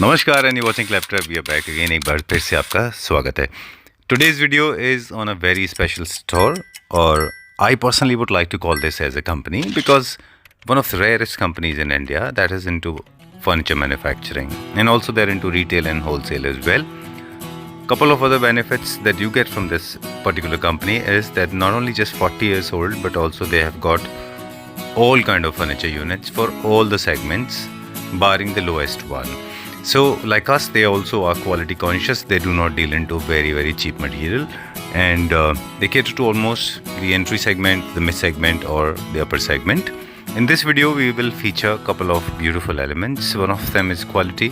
नमस्कार and you watching Claptrap, we are back again. एक बार फिर से आपका स्वागत है। Today's video is on a very special store, और I personally would like to call this as a company because one of the rarest companies in India that is into furniture manufacturing, and also they're into retail and wholesale as well. Couple of other benefits that you get from this particular company is that not only just 40 years old, but also they have got all kind of furniture units for all the segments barring the lowest one. So like us, they also are quality conscious. They do not deal into very cheap material, and they cater to almost the entry segment, the mid segment or the upper segment. In this video we will feature a couple of beautiful elements. One of them is quality,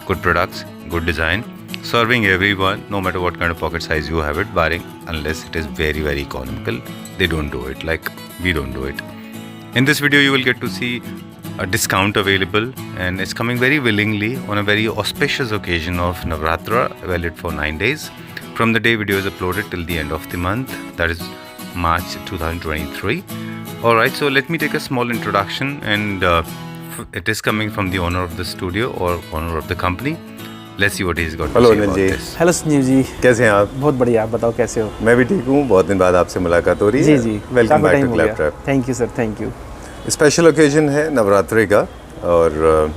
good products, good design, serving everyone no matter what kind of pocket size you have it, barring unless it is very economical. They don't do it like we don't do it. In this video you will get to see a discount available, and it's coming very willingly on a very auspicious occasion of Navratra, valid for 9 days from the day video is uploaded till the end of the month, that is March 2023. Alright, so let me take a small introduction, and it is coming from the owner of the studio or owner of the company. Let's see what he's got to say about this. हेलो संजीव जी, कैसे हैं आप? बहुत बढ़िया। आप बताओ कैसे हो? मैं भी ठीक हूँ। बहुत दिन बाद आपसे मुलाकात हो रही है। जी welcome back to Claptrap. Thank you sir, thank you. Special occasion है नवरात्रि का, और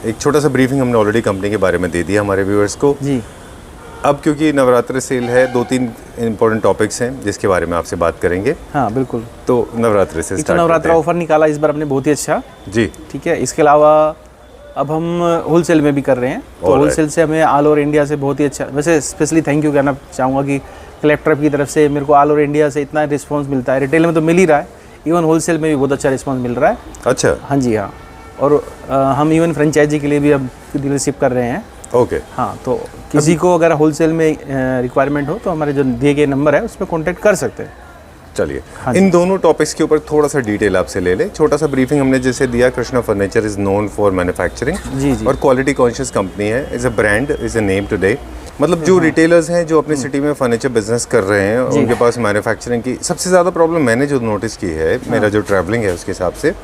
एक छोटा सा ब्रीफिंग हमने ऑलरेडी कंपनी के बारे में दे दिया हमारे व्यूअर्स को जी। अब क्योंकि नवरात्रि सेल है, 2-3 इंपॉर्टेंट टॉपिक्स हैं जिसके बारे में आपसे बात करेंगे। हाँ बिल्कुल। तो नवरात्रि से स्टार्ट नवरात्रा ऑफर निकाला इस बार हमने, बहुत ही अच्छा। जी ठीक है। इसके अलावा अब हम होलसेल में भी कर रहे हैं, तो होलसेल से हमें ऑल ओवर इंडिया से बहुत ही अच्छा, वैसे स्पेशली थैंक यू कहना चाहूँगा कि क्लैपट्रैप की तरफ से मेरे को ऑल ओवर इंडिया से इतना रिस्पॉन्स मिलता है। रिटेल में तो मिल ही रहा है, इवन होलसेल में भी बहुत अच्छा रिस्पॉन्स मिल रहा है। अच्छा। हाँ जी हाँ। और हम इवन फ्रेंचाइजी के लिए भी अब डीलरशिप कर रहे हैं। ओके। हाँ, तो किसी को अगर होलसेल में रिक्वायरमेंट हो तो हमारे जो दिए गए नंबर है उस पर कॉन्टैक्ट कर सकते हैं। चलिए, हाँ इन दोनों टॉपिक्स के ऊपर थोड़ा सा डिटेल आपसे ले लें। छोटा सा ब्रीफिंग हमने जैसे दिया, Krishna furniture is known for manufacturing जी और क्वालिटी कॉन्शियस कंपनी है, is a brand, is a name today. मतलब जो रिटेलर्स हैं जो अपनी सिटी में फर्नीचर बिजनेस कर रहे हैं, उनके पास मैन्युफैक्चरिंग की सबसे ज़्यादा प्रॉब्लम मैंने जो नोटिस की है, मेरा जो ट्रैवलिंग है उसके हिसाब से,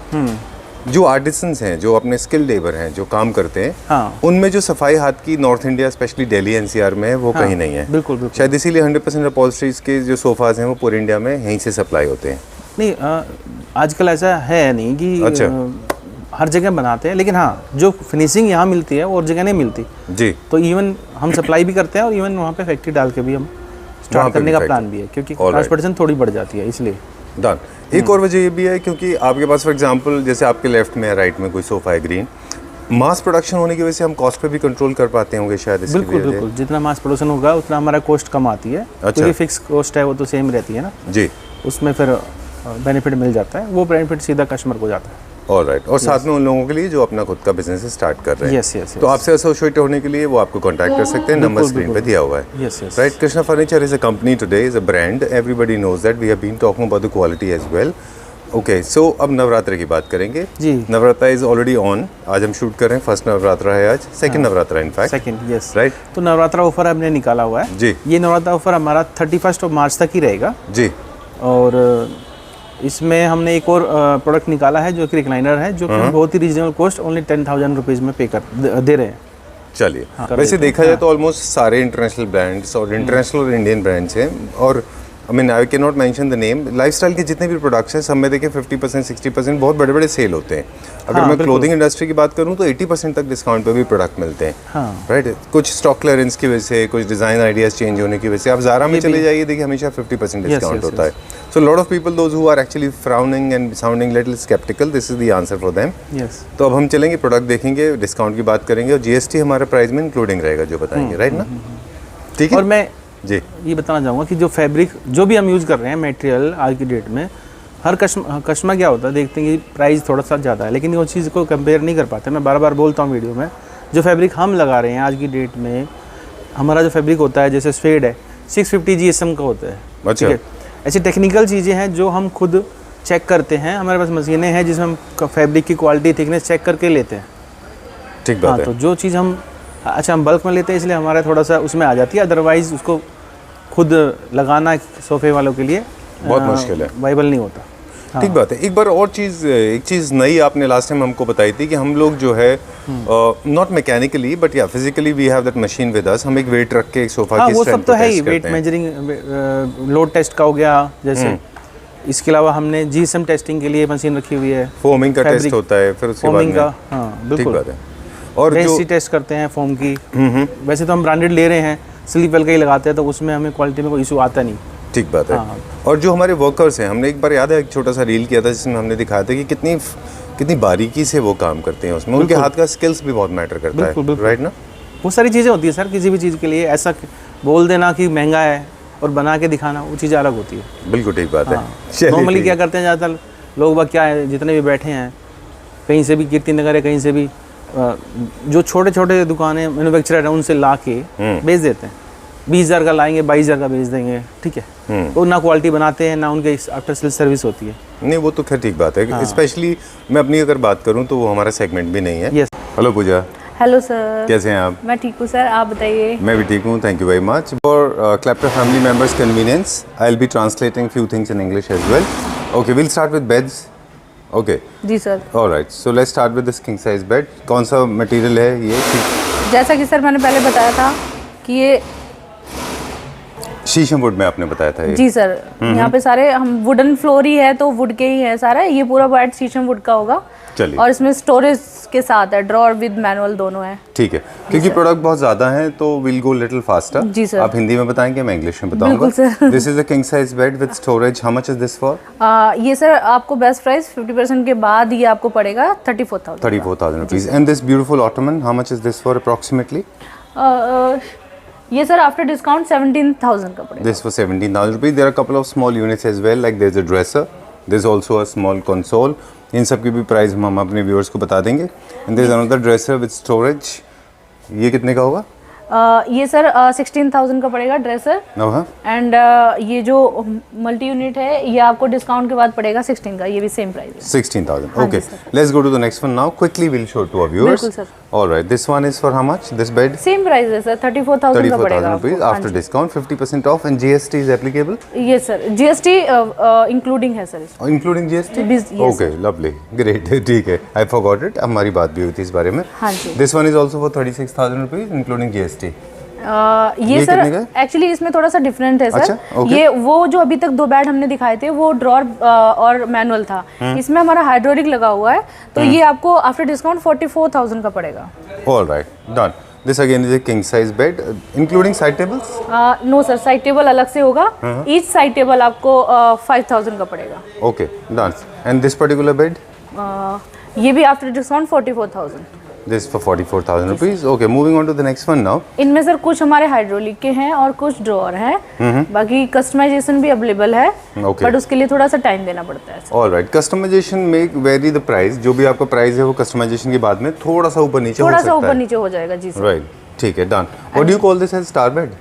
जो आर्टिसंस हैं, जो अपने स्किल लेबर हैं, जो काम करते हैं, हाँ। उनमें जो सफाई हाथ की north India specially Delhi NCR में है, वो कहीं नहीं है। बिल्कुल। शायद इसीलिए 100% अपॉल्स्ट्रीज के जो सोफाज हैं वो पूरे इंडिया में यहीं से सप्लाई होते हैं। नहीं, आजकल ऐसा है नहीं कि अच्छा। हर जगह बनाते हैं, लेकिन हाँ जो फिनिशिंग यहाँ मिलती है वो और जगह नहीं मिलती जी। तो इवन हम सप्लाई भी करते हैं, और इवन वहाँ पे फैक्ट्री डाल के भी हम स्टार्ट करने का प्लान भी है, क्योंकि ट्रांसपोर्टेशन थोड़ी बढ़ जाती है इसलिए। डन। एक और वजह ये भी है क्योंकि आपके पास फॉर एग्जांपल जैसे आपके लेफ्ट में राइट में कोई सोफा है ग्रीन, मास प्रोडक्शन होने की वजह से हम कॉस्ट पे भी कंट्रोल कर पाते होंगे शायद। बिल्कुल। जितना मास प्रोडक्शन होगा उतना हमारा कॉस्ट कम आती है। अच्छा। क्योंकि फिक्स कॉस्ट है वो तो सेम रहती है ना जी, उसमें फिर बेनिफिट मिल जाता है, वो बेनिफिट सीधा कस्टमर को जाता है। ऑलराइट। और साथ में उन लोगों के लिए जो अपना खुद का बिजनेस स्टार्ट कर रहे हैं। यस। तो आपसे एसोसिएट होने के लिए वो आपको कांटेक्ट कर सकते हैं, नंबर स्क्रीन पे दिया हुआ है। Yes. Right. Krishna furniture is a company today, is a brand, everybody knows that, we have been talking about the quality as well. Okay, so अब नवरात्र की बात करेंगे जी। Navratra is already on. आज हम शूट कर रहे हैं, फर्स्ट नवरात्रा है आज, second Navratra in fact. Second, yes. Right. तो नवरात्रा ऑफर हमने निकाला हुआ है जी। ये नवरात्रा ऑफर हमारा 31 मार्च तक ही रहेगा जी। और इसमें हमने एक और प्रोडक्ट निकाला है जो कि रिक्लाइनर है, जो कि बहुत ही रीजनेबल कॉस्ट ओनली 10,000 रुपीज़ में पे कर दे रहे हैं। चलिए, वैसे देखा जाए तो ऑलमोस्ट सारे इंटरनेशनल ब्रांड्स और इंटरनेशनल और इंडियन ब्रांड्स हैं, और I mean I can not mention the name. Lifestyle के जितने भी प्रोडक्ट्स हैं सब में देखें 50% 60% बहुत बड़े बड़े सेल होते हैं। अगर मैं क्लोथिंग इंडस्ट्री की बात करूं तो 80% तक डिस्काउंट पे भी प्रोडक्ट मिलते हैं। राइट। कुछ स्टॉक क्लियरेंस की वजह से, कुछ डिज़ाइन आइडियाज चेंज होने की वजह से, आप ज़ारा में चले जाइए, देखिए हमेशा 50% डिस्काउंट होता है। So lot of people those who are actually frowning and sounding little sceptical, this is the answer for them. तो अब हम चलेंगे, प्रोडक्ट देखेंगे, डिस्काउंट की बात करेंगे, और जीएसटी हमारे प्राइस में इंक्लूडिंग रहेगा जो बताएंगे। राइट ना? ठीक है। और मैं जी ये बताना चाहूँगा कि जो फैब्रिक जो भी हम यूज़ कर रहे हैं मटेरियल आज की डेट में, हर कस्टमर क्या होता है, देखते हैं कि प्राइस थोड़ा सा ज़्यादा है, लेकिन वो चीज़ को कंपेयर नहीं कर पाते। मैं बार बार बोलता हूँ वीडियो में, जो फैब्रिक हम लगा रहे हैं आज की डेट में, हमारा जो फैब्रिक होता है, जैसे स्वेड है 650 GSM का होता है। अच्छा। ठीक है। ऐसी टेक्निकल चीज़ें हैं जो हम खुद चेक करते हैं, हमारे पास मशीनें हैं जिसमें हम फैब्रिक की क्वालिटी थिकनेस चेक करके लेते हैं। ठीक बात है। तो जो चीज़ हम हम बल्क में लेते हैं, इसलिए हमारा थोड़ा सा उसमें आ जाती है, अदरवाइज़ उसको खुद लगाना सोफे वालों के लिए बहुत मुश्किल है, वाइबल नहीं होता। ठीक बात है। एक बार और एक चीज़ नई आपने लास्ट टाइम हमको बताई थी कि हम लोग जो है नॉट मैकेनिकली बट या physically we have that machine with us, हम एक वेट रख के एक सोफा हाँ की वो स्ट्रेंथ सब तो को है ही, टेस्ट वेट करते हैं। मेजरिंग, लोड टेस्ट का हो गया जैसे। इसके अलावा हमने जीएसएम टेस्टिंग के लिए मशीन रखी हुई है, फोमिंग का टेस्ट Fabric, होता है, फिर उसके बाद फोमिंग में का, हाँ ठीक बिल्कुल। बात है। और जो डेंसिटी टेस्ट करते हैं फोम की। वैसे तो हम ब्रांडेड ले रहे हैं, स्लीप वेल का ही लगाते हैं, तो उसमें हमें क्वालिटी में कोई इशू आता नहीं। ठीक बात है। हाँ। और जो हमारे वर्कर्स हैं, हमने एक बार याद है एक छोटा सा रील किया था जिसमें हमने दिखाया था कि कितनी बारीकी से वो काम करते हैं उसमें, उनके हाथ का स्किल्स भी बहुत मैटर करता बिल्कुल, है, बिल्कुल। राइट ना? वो सारी चीज़ें होती है सर, किसी भी चीज़ के लिए ऐसा बोल देना कि महंगा है और बना के दिखाना, वो चीज़ें अलग होती है। बिल्कुल ठीक बात है। चलिए, नॉर्मली ठीक क्या है। करते हैं ज़्यादातर लोग बाग, क्या है, जितने भी बैठे हैं कहीं से भी, कीर्ति नगर है कहीं से भी, जो छोटे छोटे दुकानें मैन्युफैक्चरर हैं उनसे ला के बेच देते हैं। 20,000 का लाएंगे, 22,000 का बेच देंगे, ठीक है। वो ना क्वालिटी बनाते हैं, ना उनके आफ्टर सेल सर्विस होती है। नहीं वो तो खैर ठीक बात है। स्पेशली मैं अपनी अगर बात करूं तो वो हमारा सेगमेंट भी नहीं है। यस। हेलो पूजा, हेलो सर, कैसे हैं आप? मैं ठीक हूँ सर, आप बताइए। मैं भी ठीक हूँ, thank you very much. For Claptrap family members convenience I will be translating few things in English as well. Okay, will start with beds. Okay, जी sir. Alright, so let's start with this king size bed. कौन सा material है ये? जैसा कि sir मैंने पहले बताया था कि ये, शीशम वुड में आपने बताया था ये। जी सर, यहाँ पे सारे हम वुडन फ्लोर ही है तो वुड के ही है सारा, ये पूरा बेड शीशम वुड का होगा। चलिए, और इसमें स्टोरेज के साथ है, ड्रॉअर विद मैनुअल दोनों है। ठीक है, क्योंकि प्रोडक्ट बहुत ज़्यादा हैं तो विल गो लिटिल फास्टर। जी सर। आप हिंदी में बताएंगे, मैं इंग्लिश में बताऊंगा। बिल्कुल sir. This is a king size bed with storage. How much is this for? ये सर आपको बेस्ट प्राइस 50% के बाद ये आपको पड़ेगा 34,000। 34,000 rupees. And this beautiful ottoman, how much is this for approximately? ये सर आफ्टर डिस्काउंट 17,000 का पड़ेगा। This for 17,000 rupees. There are a couple of small units as well, like there's a dresser, there's also a small console. इन सब की भी price हम अपने viewers को बता देंगे। And there's another dresser with storage. ये कितने का होगा? ये सर 16,000 का पड़ेगा ड्रेसर। एंड ये जो मल्टी यूनिट है ये आपको डिस्काउंट के बाद पड़ेगा 16 का, ये भी सेम प्राइस है। 16,000. Okay. Let's go to the next one now. Quickly we'll show to our viewers. बिल्कुल sir. All right. This one is for how much? This bed? Same price है सर, 34,000 का पड़ेगा 34,000 rupees आपको। after discount, 50% off, and GST is applicable? ये sir GST including है sir इसमें। Including GST? Yes, Okay, lovely, great. ठीक है, I forgot it. हमारी बात भी हुई थी इस बारे में। हाँ जी। This one is also for 36,000 rupees, including GST. ये सर कितने का? एक्चुअली इसमें थोड़ा सा डिफरेंट है सर। अच्छा, okay. ये वो जो अभी तक 2 बेड हमने दिखाए थे वो ड्रॉर और मैनुअल था, इसमें हमारा हाइड्रोलिक लगा हुआ है, तो ये आपको आफ्टर डिस्काउंट 44,000 का पड़ेगा। All right, done. This again is a king size bed, including side tables? No sir, side table अलग से होगा। ईच साइड टेबल आपको 5,000 का पड़ेगा। Okay, done. And this particular bed? ये भी after discount 44,000। This for 44,000 rupees. Okay, moving on to the next one now. इनमें sir कुछ हमारे हाइड्रोलिक के हैं और कुछ ड्रॉअर हैं, बाकी कस्टमाइजेशन भी अवेलेबल है, Okay. बट उसके लिए थोड़ा सा टाइम देना पड़ता है। All right, customization may vary the price. जो भी आपका प्राइस है वो कस्टमाइजेशन के बाद में थोड़ा सा ऊपर नीचे हो थोड़ा सकता सा है। ऊपर नीचे हो जाएगा। जी सर। Right, ठीक है, done. What do you call this as star bed?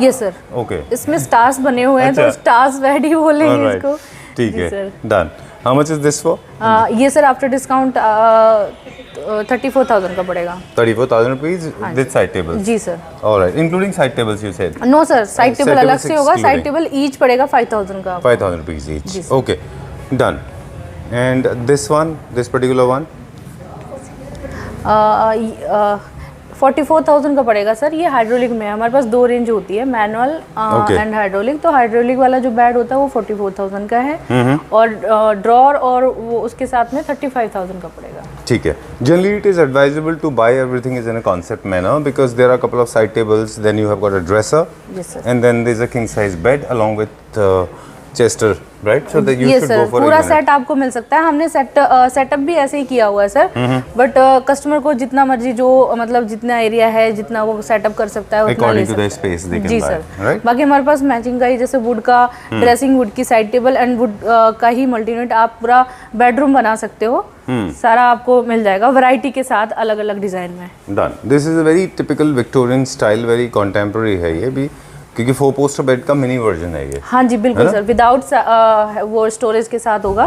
ये सर Okay. इसमें स्टार्स बने हुए हैं, तो अच्छा। स्टार्स बेड ही बोलेंगे All right, इसको। ठीक जी है, sir. done. How much is this for? ये सर आफ्टर डिस्काउंट 34,000 का पड़ेगा। 34,000 rupees with side tables. जी sir. All right, including side tables you said. No sir, side Side table table अलग is से होगा, साइड excluding. टेबल ईच पड़ेगा 5,000 का। 5,000 rupees each. जी sir. Okay, done. And this one, this particular one? 44,000 का पड़ेगा sir. ये hydraulic में है, हमारे पास 2 रेंज होती है, मैनुअल Okay. And hydraulic. तो हाइड्रोलिक वाला जो बेड होता है वो 44,000 का है, और ड्रॉअर और वो उसके साथ में 35,000 का पड़ेगा। ठीक है. Generally, it is advisable to buy everything is in a concept manner because there are a couple of side tables. Then you have got a dresser, Yes, sir. and then there's a king size bed along with chester, right? So that you ये should sir go for a पूरा unit. Set आपको मिल सकता है। हमने setup भी ऐसे ही किया हुआ है सर, बट कस्टमर को जितना मर्जी, जो मतलब जितना एरिया है, जितना वो सेटअप कर सकता है उतना ले According to सकता the है। space they can जी buy, सर। right? बाकी हमारे पास मैचिंग का ही, जैसे वुड का ड्रेसिंग, वुड की साइड टेबल एंड वुड का ही मल्टी यूनिट आप पूरा बेडरूम बना सकते हो। सारा आपको मिल जाएगा वैरायटी के साथ, अलग अलग डिजाइन में। Done. This is a very typical Victorian style, very contemporary है ये भी, क्योंकि 4 पोस्टर बेड का मिनी वर्जन है ये। हाँ जी बिल्कुल सर, विदाउट वो स्टोरेज के साथ होगा।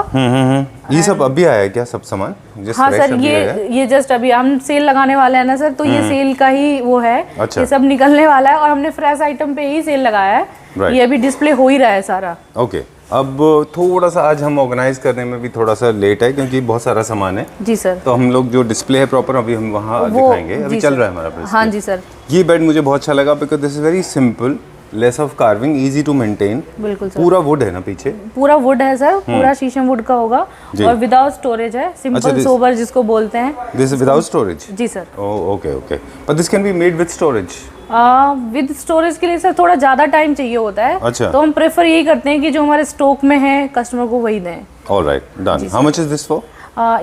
ये सब अभी आया है क्या सब सामान? जिस हाँ fresh सर, अभी आया है? ये जस्ट अभी हम सेल लगाने वाले हैं ना सर, तो ये सेल का ही वो है। अच्छा। ये सब निकलने वाला है और हमने फ्रेश आइटम पे ही सेल लगाया है। Right. ये अभी डिस्प्ले हो ही रहा है सारा। Okay. अब थोड़ा सा आज हम ऑर्गेनाइज करने में भी थोड़ा सा लेट है क्योंकि बहुत सारा सामान है। जी सर। तो हम लोग जो डिस्प्ले है प्रॉपर अभी हम वहाँ दिखाएंगे। अभी चल रहा है हमारा display। हाँ जी सर। ये बेड मुझे बहुत अच्छा लगा because this is very simple, less of carving, easy to maintain. बिल्कुल सर। पूरा वुड है ना पीछे? पूरा वुड है सर, पूरा शीशम वुड का होगा और विदाउट स्टोरेज है, सिंपल सोबर जिसको बोलते हैं। This is without storage? जी sir. Okay okay, but this can be made with storage? With storage के लिए सर थोड़ा ज़्यादा टाइम चाहिए होता है। अच्छा। तो हम प्रेफर यही करते हैं कि जो हमारे स्टॉक में है कस्टमर को वही दें। Alright, done. How much is this for?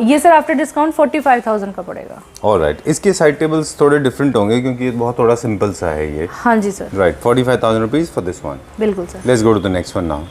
ये सर आफ्टर डिस्काउंट 45,000 का पड़ेगा। ऑलराइट, इसके साइड टेबल्स थोड़े डिफरेंट होंगे क्योंकि ये बहुत थोड़ा सिंपल सा है ये। हाँ जी sir. Right, 45,000 rupees for this one. बिल्कुल sir. Let's go to the next one now.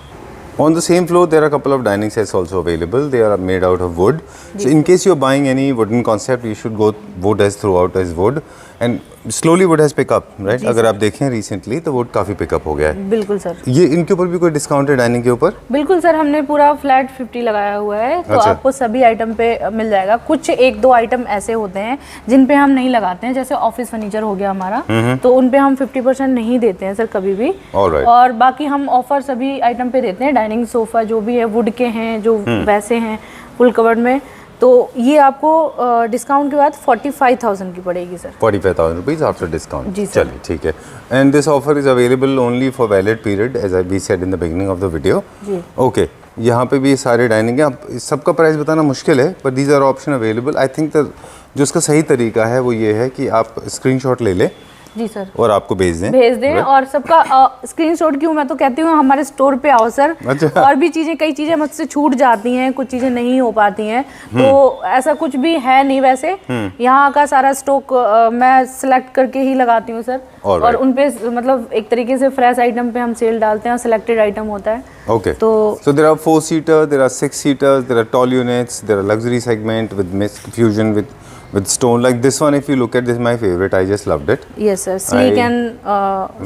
On the same floor, there are a couple of dining sets also available. They are made out of wood. So, in case you're buying any wooden concept, you should go wood as throughout as wood. And slowly wood has pick up, right? अगर आप देखें recently, तो wood काफ़ी pick up हो गया है। बिल्कुल sir. ये इनके ऊपर भी कोई डिस्काउंट है डाइनिंग के ऊपर? बिल्कुल सर, हमने पूरा फ्लैट 50 लगाया हुआ है। तो अच्छा। आपको सभी आइटम पे मिल जाएगा। कुछ एक दो आइटम ऐसे होते हैं जिन पे हम नहीं लगाते हैं, जैसे ऑफिस फर्नीचर हो गया हमारा, तो उन पे हम 50% नहीं देते हैं सर कभी भी। Alright. और बाकी हम ऑफर सभी आइटम पे देते हैं। डाइनिंग सोफा जो भी है वुड के हैं, जो वैसे हैं फुल कवर्ड में, तो ये आपको डिस्काउंट के बाद 45,000 की पड़ेगी सर। 45,000 rupees after discount. जी सर। चलिए ठीक है। And this offer is available only for valid period as I we said in the beginning of the video. जी। ओके, यहाँ पे भी सारे डाइनिंग है। अब सबका प्राइस बताना मुश्किल है, but these are option available. I think जो उसका सही तरीका है वो ये है कि आप स्क्रीनशॉट ले लें जी सर, और आपको भेज दें। और सबका स्क्रीनशॉट क्यों, मैं तो कहती हूँ हमारे स्टोर पे आओ सर। अच्छा। और भी चीज़ें, कई चीज़ें मुझसे छूट जाती हैं, कुछ चीज़ें नहीं हो पाती हैं, तो ऐसा कुछ भी है नहीं वैसे। यहाँ का सारा स्टॉक मैं सिलेक्ट करके ही लगाती हूँ सर। और उन पे मतलब एक तरीके से फ्रेश आइटम पे हम सेल डालते हैं, सिलेक्टेड आइटम होता है। Okay. तो So there are 4-seater, there are 6-seaters, there are tall units, there are luxury segment with mist fusion with stone. Like this one, if you look at this, is my favorite. I just loved it. Yes sir, sleek and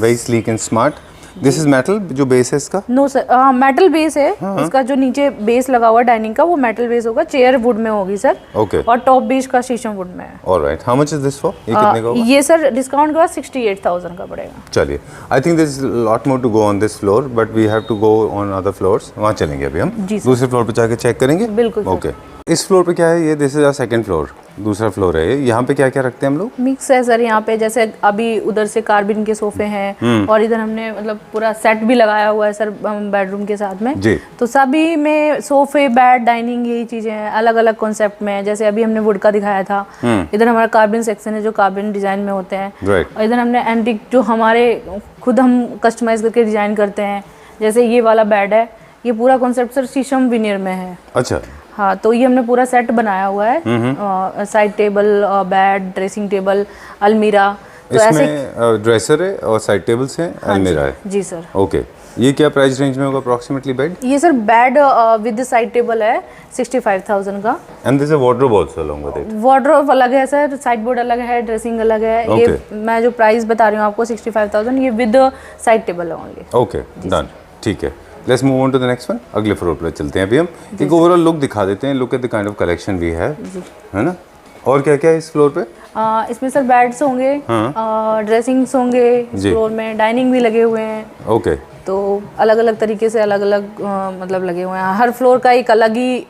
Very sleek and smart. This is metal, जो base है इसका? No sir, metal base है। इसका जो नीचे base लगा हुआ dining का वो मेटल बेस होगा। चेयर वुड में होगी सर। Okay. और टॉप बेस का शीशम वुड में है। Alright. How much is this for? ये कितने का होगा? ये सर डिस्काउंट के बाद 68,000 का पड़ेगा। चलिए, I think there is a lot more to go on this floor, but we have to go on other floors. वहाँ चलेंगे अभी हम। जी सर। दूसरे फ्लोर पे जाके चेक करेंगे? बिल्कुल सर। Okay. इस फ्लोर पे क्या है? ये this is our second floor, दूसरा फ्लोर है ये। यहाँ पे क्या क्या रखते हैं हम लोग? मिक्स है सर यहाँ पे, जैसे अभी उधर से कार्बिन के सोफे हैं और इधर हमने मतलब पूरा सेट भी लगाया हुआ है सर बेडरूम के साथ में जी। तो सभी में सोफे, बेड, डाइनिंग, यही चीजें हैं अलग अलग कॉन्सेप्ट में। जैसे अभी हमने वुड का दिखाया था, इधर हमारा कार्बिन सेक्शन है जो कार्बिन डिजाइन में होते हैं। Right. और इधर हमने एंटिक जो हमारे खुद हम कस्टमाइज करके डिजाइन करते हैं। जैसे ये वाला बेड है, ये पूरा कॉन्सेप्ट सर शीशम विनियर में है। अच्छा। हाँ, तो ये हमने पूरा सेट बनाया हुआ है। Side table, bed, dressing table, अलमीरा, तो ऐसे। इसमें ड्रेसर है और साइड टेबल्स हैं, अलमीरा है। जी सर। ओके, ये क्या प्राइस रेंज में होगा अप्रोक्सीमेटली बेड? ये sir bed with side table है 65,000 का। And this is a wardrobe also along with it? Wardrobe अलग है सर, साइड बोर्ड अलग है, ड्रेसिंग अलग है। Okay. ये मैं जो प्राइस बता रही हूँ आपको 65,000, ये विद साइड टेबल है ओनली। ओके, डन, ठीक है। Let's move on to the next one. अगले फ्लोर पर चलते हैं अभी हम। एक ओवरऑल लुक दिखा देते हैं। Look at the kind of collection we have, है ना? और क्या क्या है इस फ्लोर पे? इसमें सर बेड्स होंगे, ड्रेसिंग होंगे इस जी। फ्लोर में, डाइनिंग भी लगे हुए हैं। ओके। तो अलग अलग तरीके से अलग अलग मतलब लगे हुए हैं। हर फ्लोर का एक अलग ही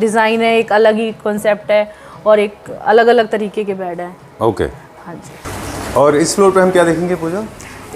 डिज़ाइन है, एक अलग ही कॉन्सेप्ट है और एक अलग अलग तरीके के बेड हैं। ओके। हाँ जी। और इस फ्लोर पे हम क्या देखेंगे पूजा?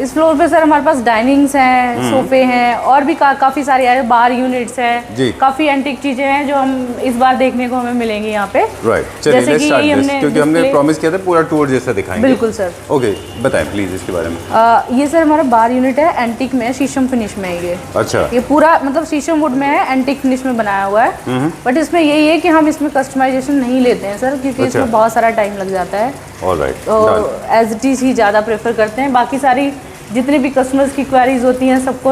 इस फ्लोर पे सर हमारे पास डाइनिंग्स हैं, सोफे हैं और भी काफ़ी सारे बार यूनिट्स हैं। जी। काफ़ी एंटीक चीज़ें हैं जो हम इस बार देखने को हमें मिलेंगी यहाँ पे। राइट, चलिए जैसे लेट्स कि स्टार्ट ये दिस, हमने क्योंकि हमने display- प्रॉमिस किया था पूरा टूर जैसा दिखाएंगे। बिल्कुल सर। ओके, बताएं प्लीज इसके बारे में। ये सर हमारा बार यूनिट है, एंटीक में, शीशम फिनिश में है ये। अच्छा। ये पूरा मतलब शीशम वुड में है, एंटीक फिनिश में बनाया हुआ है। बट इसमें यही है कि हम इसमें कस्टमाइजेशन नहीं लेते हैं सर, क्योंकि अच्छा। इसमें बहुत सारा टाइम लग जाता है। ऑलराइट, तो एज इट इज़ ही ज़्यादा प्रेफर करते हैं। बाकी सारी जितनी भी कस्टमर्स की क्वेरीज होती हैं सबको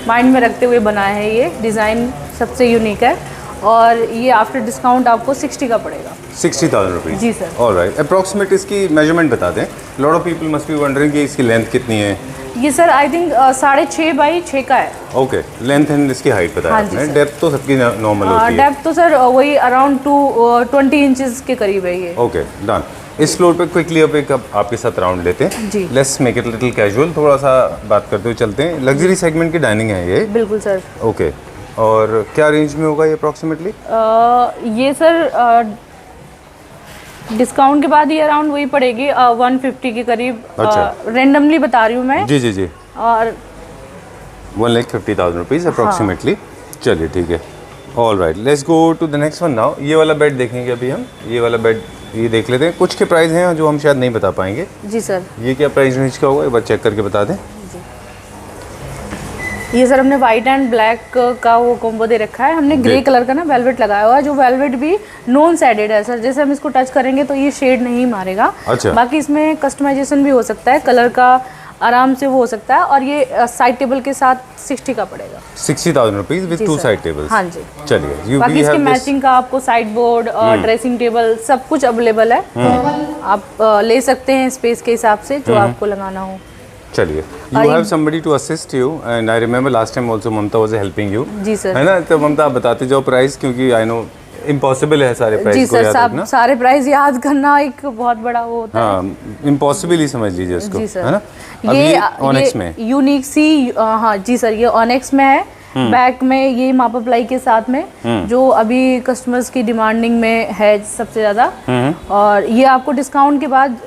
माइंड में रखते हुए बनाया है ये डिज़ाइन, सबसे यूनिक है। और ये आफ्टर डिस्काउंट आपको 60 का पड़ेगा। 60,000 रुपीज? जी सर। ऑलराइट, अप्रॉक्सीमेट इसकी मेजरमेंट बता दें। Lot of people must be wondering कि इसकी लेंथ कितनी है। ये सर आई थिंक 6.5 बाई 6 का है। ओके, लेंथ एंड इसकी हाइट बताया हाँ जी आपने। सर। डेप्थ तो सबकी नॉर्मल होती है। डेप्थ तो सर वही अराउंड 20 इंचेस के करीब है ये। Okay, done. इस फ्लोर पे क्विकली अब एक आपके साथ राउंड लेते हैं जी। Let's make it little casual, थोड़ा सा बात करते हुए चलते हैं। लग्जरी सेगमेंट की डाइनिंग है ये। बिल्कुल सर। ओके, और क्या रेंज में होगा ये अप्रॉक्सीमेटली? ये सर डिस्काउंट के बाद ये अराउंड वही पड़ेगी 150 के करीब। अच्छा। रेंडमली बता रही हूँ मैं। जी जी जी। और 1,50,000 रुपीज़ अप्रॉक्सीमेटली। चलिए ठीक है, all right, let's go to the next one now. ये वाला बेड देखेंगे अभी हम, ये वाला बेड ये देख लेते हैं। कुछ के प्राइस हैं जो हम शायद नहीं बता पाएंगे। जी सर। ये क्या प्राइस रेंज का होगा, एक बार चेक करके बता दें। ये सर हमने वाइट एंड ब्लैक का वो कॉम्बो दे रखा है। हमने ग्रे कलर का ना वेलवेट लगाया हुआ है, जो वेलवेट भी नॉन शेडेड है सर। जैसे हम इसको टच करेंगे तो ये शेड नहीं मारेगा। अच्छा। बाकी इसमें कस्टमाइजेशन भी हो सकता है, कलर का आराम से वो हो सकता है। और ये साइड टेबल के साथ 60 का पड़ेगा। 60,000 रुपीज़ विद जी 2 सर। Side tables. हाँ जी। चलिए, बाकी इसके मैचिंग का आपको साइड बोर्ड और ड्रेसिंग टेबल सब कुछ अवेलेबल है। आप ले सकते हैं स्पेस के हिसाब से जो आपको लगाना हो। चलिए, you have somebody to assist you and I remember last time also Mamata was helping you. जी सर। है ना, तो ममता आप बताते जाओ प्राइस, क्योंकि आई नो इम्पॉसिबल है सारे जी प्राइस को सर, याद रखना। सारे प्राइस याद करना एक बहुत बड़ा वो होता है। हाँ, इम्पॉसिबल ही समझ लीजिए इसको, जी सर। है ना। अब ये ऑनेक्स में यूनिक सी हाँ जी सर, ये ऑनेक्स में है। बैक में ये मापा प्लाई के साथ में जो अभी कस्टमर्स की डिमांडिंग में है सबसे ज़्यादा। और ये आपको डिस्काउंट के बाद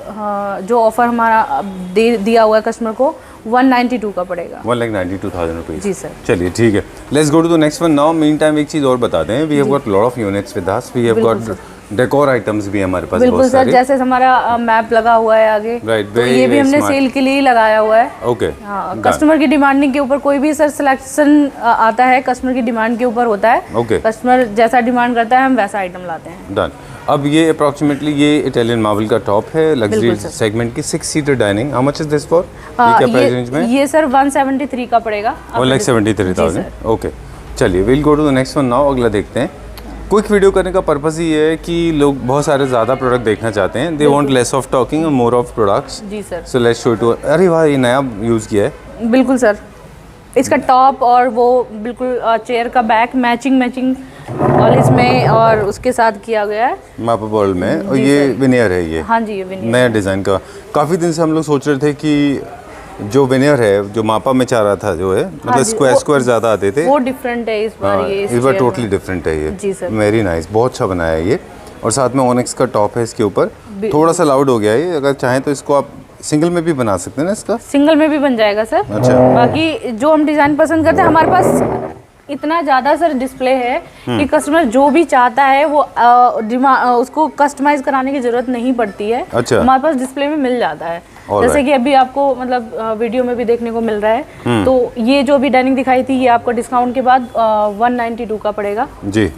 जो ऑफर हमारा दिया हुआ है कस्टमर को 192 का पड़ेगा। 1,92,000 रुपीज़। जी सर। चलिए ठीक है, let's go to the next one now. Meantime एक चीज़ और बता दें, we have got lot of units with us, we have got decor items भी हमारे पास बिल्कुल बहुत सर, सारे। जैसे हमारा मैप लगा हुआ है आगे। Right, तो very, ये भी very हमने smart. सेल के लिए ही लगाया हुआ है। ओके, हाँ, कस्टमर की डिमांडिंग के ऊपर कोई भी सर सिलेक्शन आता है, कस्टमर की डिमांड के ऊपर होता है। Okay. कस्टमर जैसा डिमांड करता है हम वैसा आइटम लाते हैं। डन। अब ये अप्रॉक्सीमेटली ये इटालियन मार्बल का टॉप है, लग्जरी सेगमेंट की 6 seater dining. How much is this for? ये क्या प्राइस रेंज में? ये सर 173 का पड़ेगा। 1,73,000। ओके, चलिए will go to the next one now. अगला देखते हैं। क्विक वीडियो करने का पर्पस ही है कि लोग बहुत सारे ज़्यादा प्रोडक्ट देखना चाहते हैं। They want less of talking और मोर ऑफ प्रोडक्ट्स। जी sir. So let's show to. अरे वाह, ये नया यूज़ किया है। बिल्कुल सर, इसका टॉप और वो बिल्कुल चेयर का बैक मैचिंग पॉलिश में और उसके साथ किया गया है मापा बॉल में, और ये विनियर है ये। हाँ जी, ये विनियर नया डिज़ाइन का। काफ़ी दिन से हम लोग सोच रहे थे कि जो विनियर है, जो मापा में चाह रहा था जो है, मतलब जी, स्क्वायर ज़्यादा आते थे, वो डिफरेंट है इस बार। हाँ, ये इस बार टोटली डिफरेंट है ये। जी सर। वेरी नाइस, बहुत अच्छा बनाया है ये। और साथ में ऑनेक्स का टॉप है इसके ऊपर। थोड़ा सा लाउड हो गया है ये, अगर चाहें तो इसको आप सिंगल में भी बना सकते हैं ना इसका। सिंगल में भी बन जाएगा सर। अच्छा। बाकी जो हम डिज़ाइन पसंद करते हैं, हमारे पास इतना ज़्यादा सर डिस्प्ले है कि कस्टमर जो भी चाहता है वो उसको कस्टमाइज कराने की ज़रूरत नहीं पड़ती है। अच्छा। हमारे पास डिस्प्ले में मिल जाता है। जैसे कि अभी आपको मतलब वीडियो में भी देखने को मिल रहा है। तो ये जो भी डाइनिंग दिखाई थी, ये आपको डिस्काउंट के बाद 192 का पड़ेगा जी।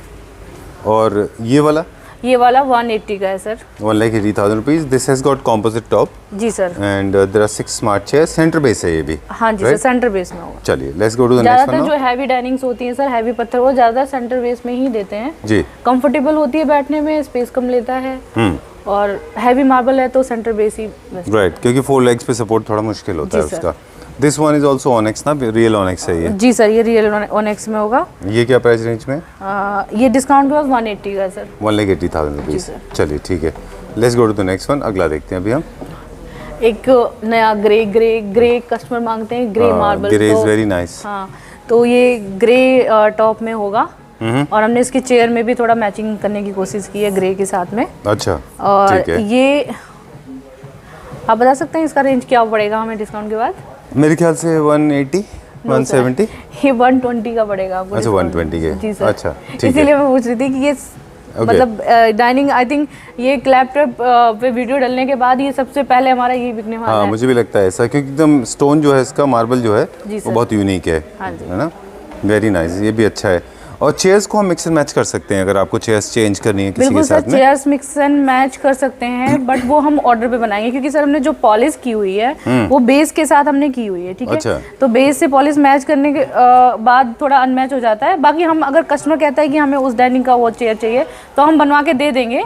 और ये वाला 180 का है sir. 1,80,000 rupees. This has got composite top जी sir. And there are 6 smart chair. Centre base है ये भी। हाँ जी सर, सेंटर बेस में होगा। चलिए let's go to the next ज़्यादातर वन। जो हैवी डाइनिंग्स होती हैं सर, हैवी पत्थर, वो ज़्यादा सेंटर बेस में ही देते हैं। जी। कंफर्टेबल होती है बैठने में, स्पेस कम लेता है। और हैवी मार्बल है तो सेंटर बेस ही best। राइट, क्योंकि 4 लेग्स पे सपोर्ट थोड़ा मुश्किल होता है जी सर। उसका। This one is also onyx ना, रियल ऑनेक्स है ये। जी सर, ये रियल ऑनेक्स में होगा। ये क्या प्राइस रेंज में? ये डिस्काउंट के बाद 180 का है सर। 1,80,000 रुपीज़। चलिए ठीक है, let's go to the next one. अगला देखते हैं अभी हम। एक नया ग्रे कस्टमर मांगते हैं, grey marble. Grey is very nice. हाँ, तो ये ग्रे टॉप में होगा। और हमने इसकी चेयर में भी थोड़ा मैचिंग करने की कोशिश की है ग्रे के साथ में। अच्छा, और ठीक है। ये आप बता सकते हैं इसका रेंज क्या पड़ेगा हमें डिस्काउंट के बाद? मेरे ख्याल से 180, 170। ये 120 का पड़ेगा आपको। अच्छा, discount। 120 के। जी सर। अच्छा, ठीक है। इसीलिए मैं पूछ रही थी कि ये मतलब डाइनिंग, आई थिंक ये लैपटॉप पे वीडियो डालने के बाद ये सबसे पहले हमारा ये बिकने वाला हाँ, है। मुझे भी लगता है ऐसा, क्योंकि एकदम स्टोन जो है इसका, मार्बल जो है जी वो सर। बहुत यूनिक है। हाँ जी। है ना, वेरी नाइस। ये भी अच्छा है। और चेयर्स को हम मिक्स एंड मैच कर सकते हैं अगर आपको चेयर्स चेंज करनी है किसी के बिल्कुल सर, साथ में। चेयर्स मिक्स एंड मैच कर सकते हैं, बट वो हम ऑर्डर पे बनाएंगे, क्योंकि सर हमने जो पॉलिश की हुई है वो बेस के साथ हमने की हुई है। ठीक है। अच्छा। तो बेस से पॉलिश मैच करने के बाद थोड़ा अनमैच हो जाता है। बाकी हम अगर कस्टमर कहता है कि हमें उस डाइनिंग का वो चेयर चाहिए तो हम बनवा के दे देंगे,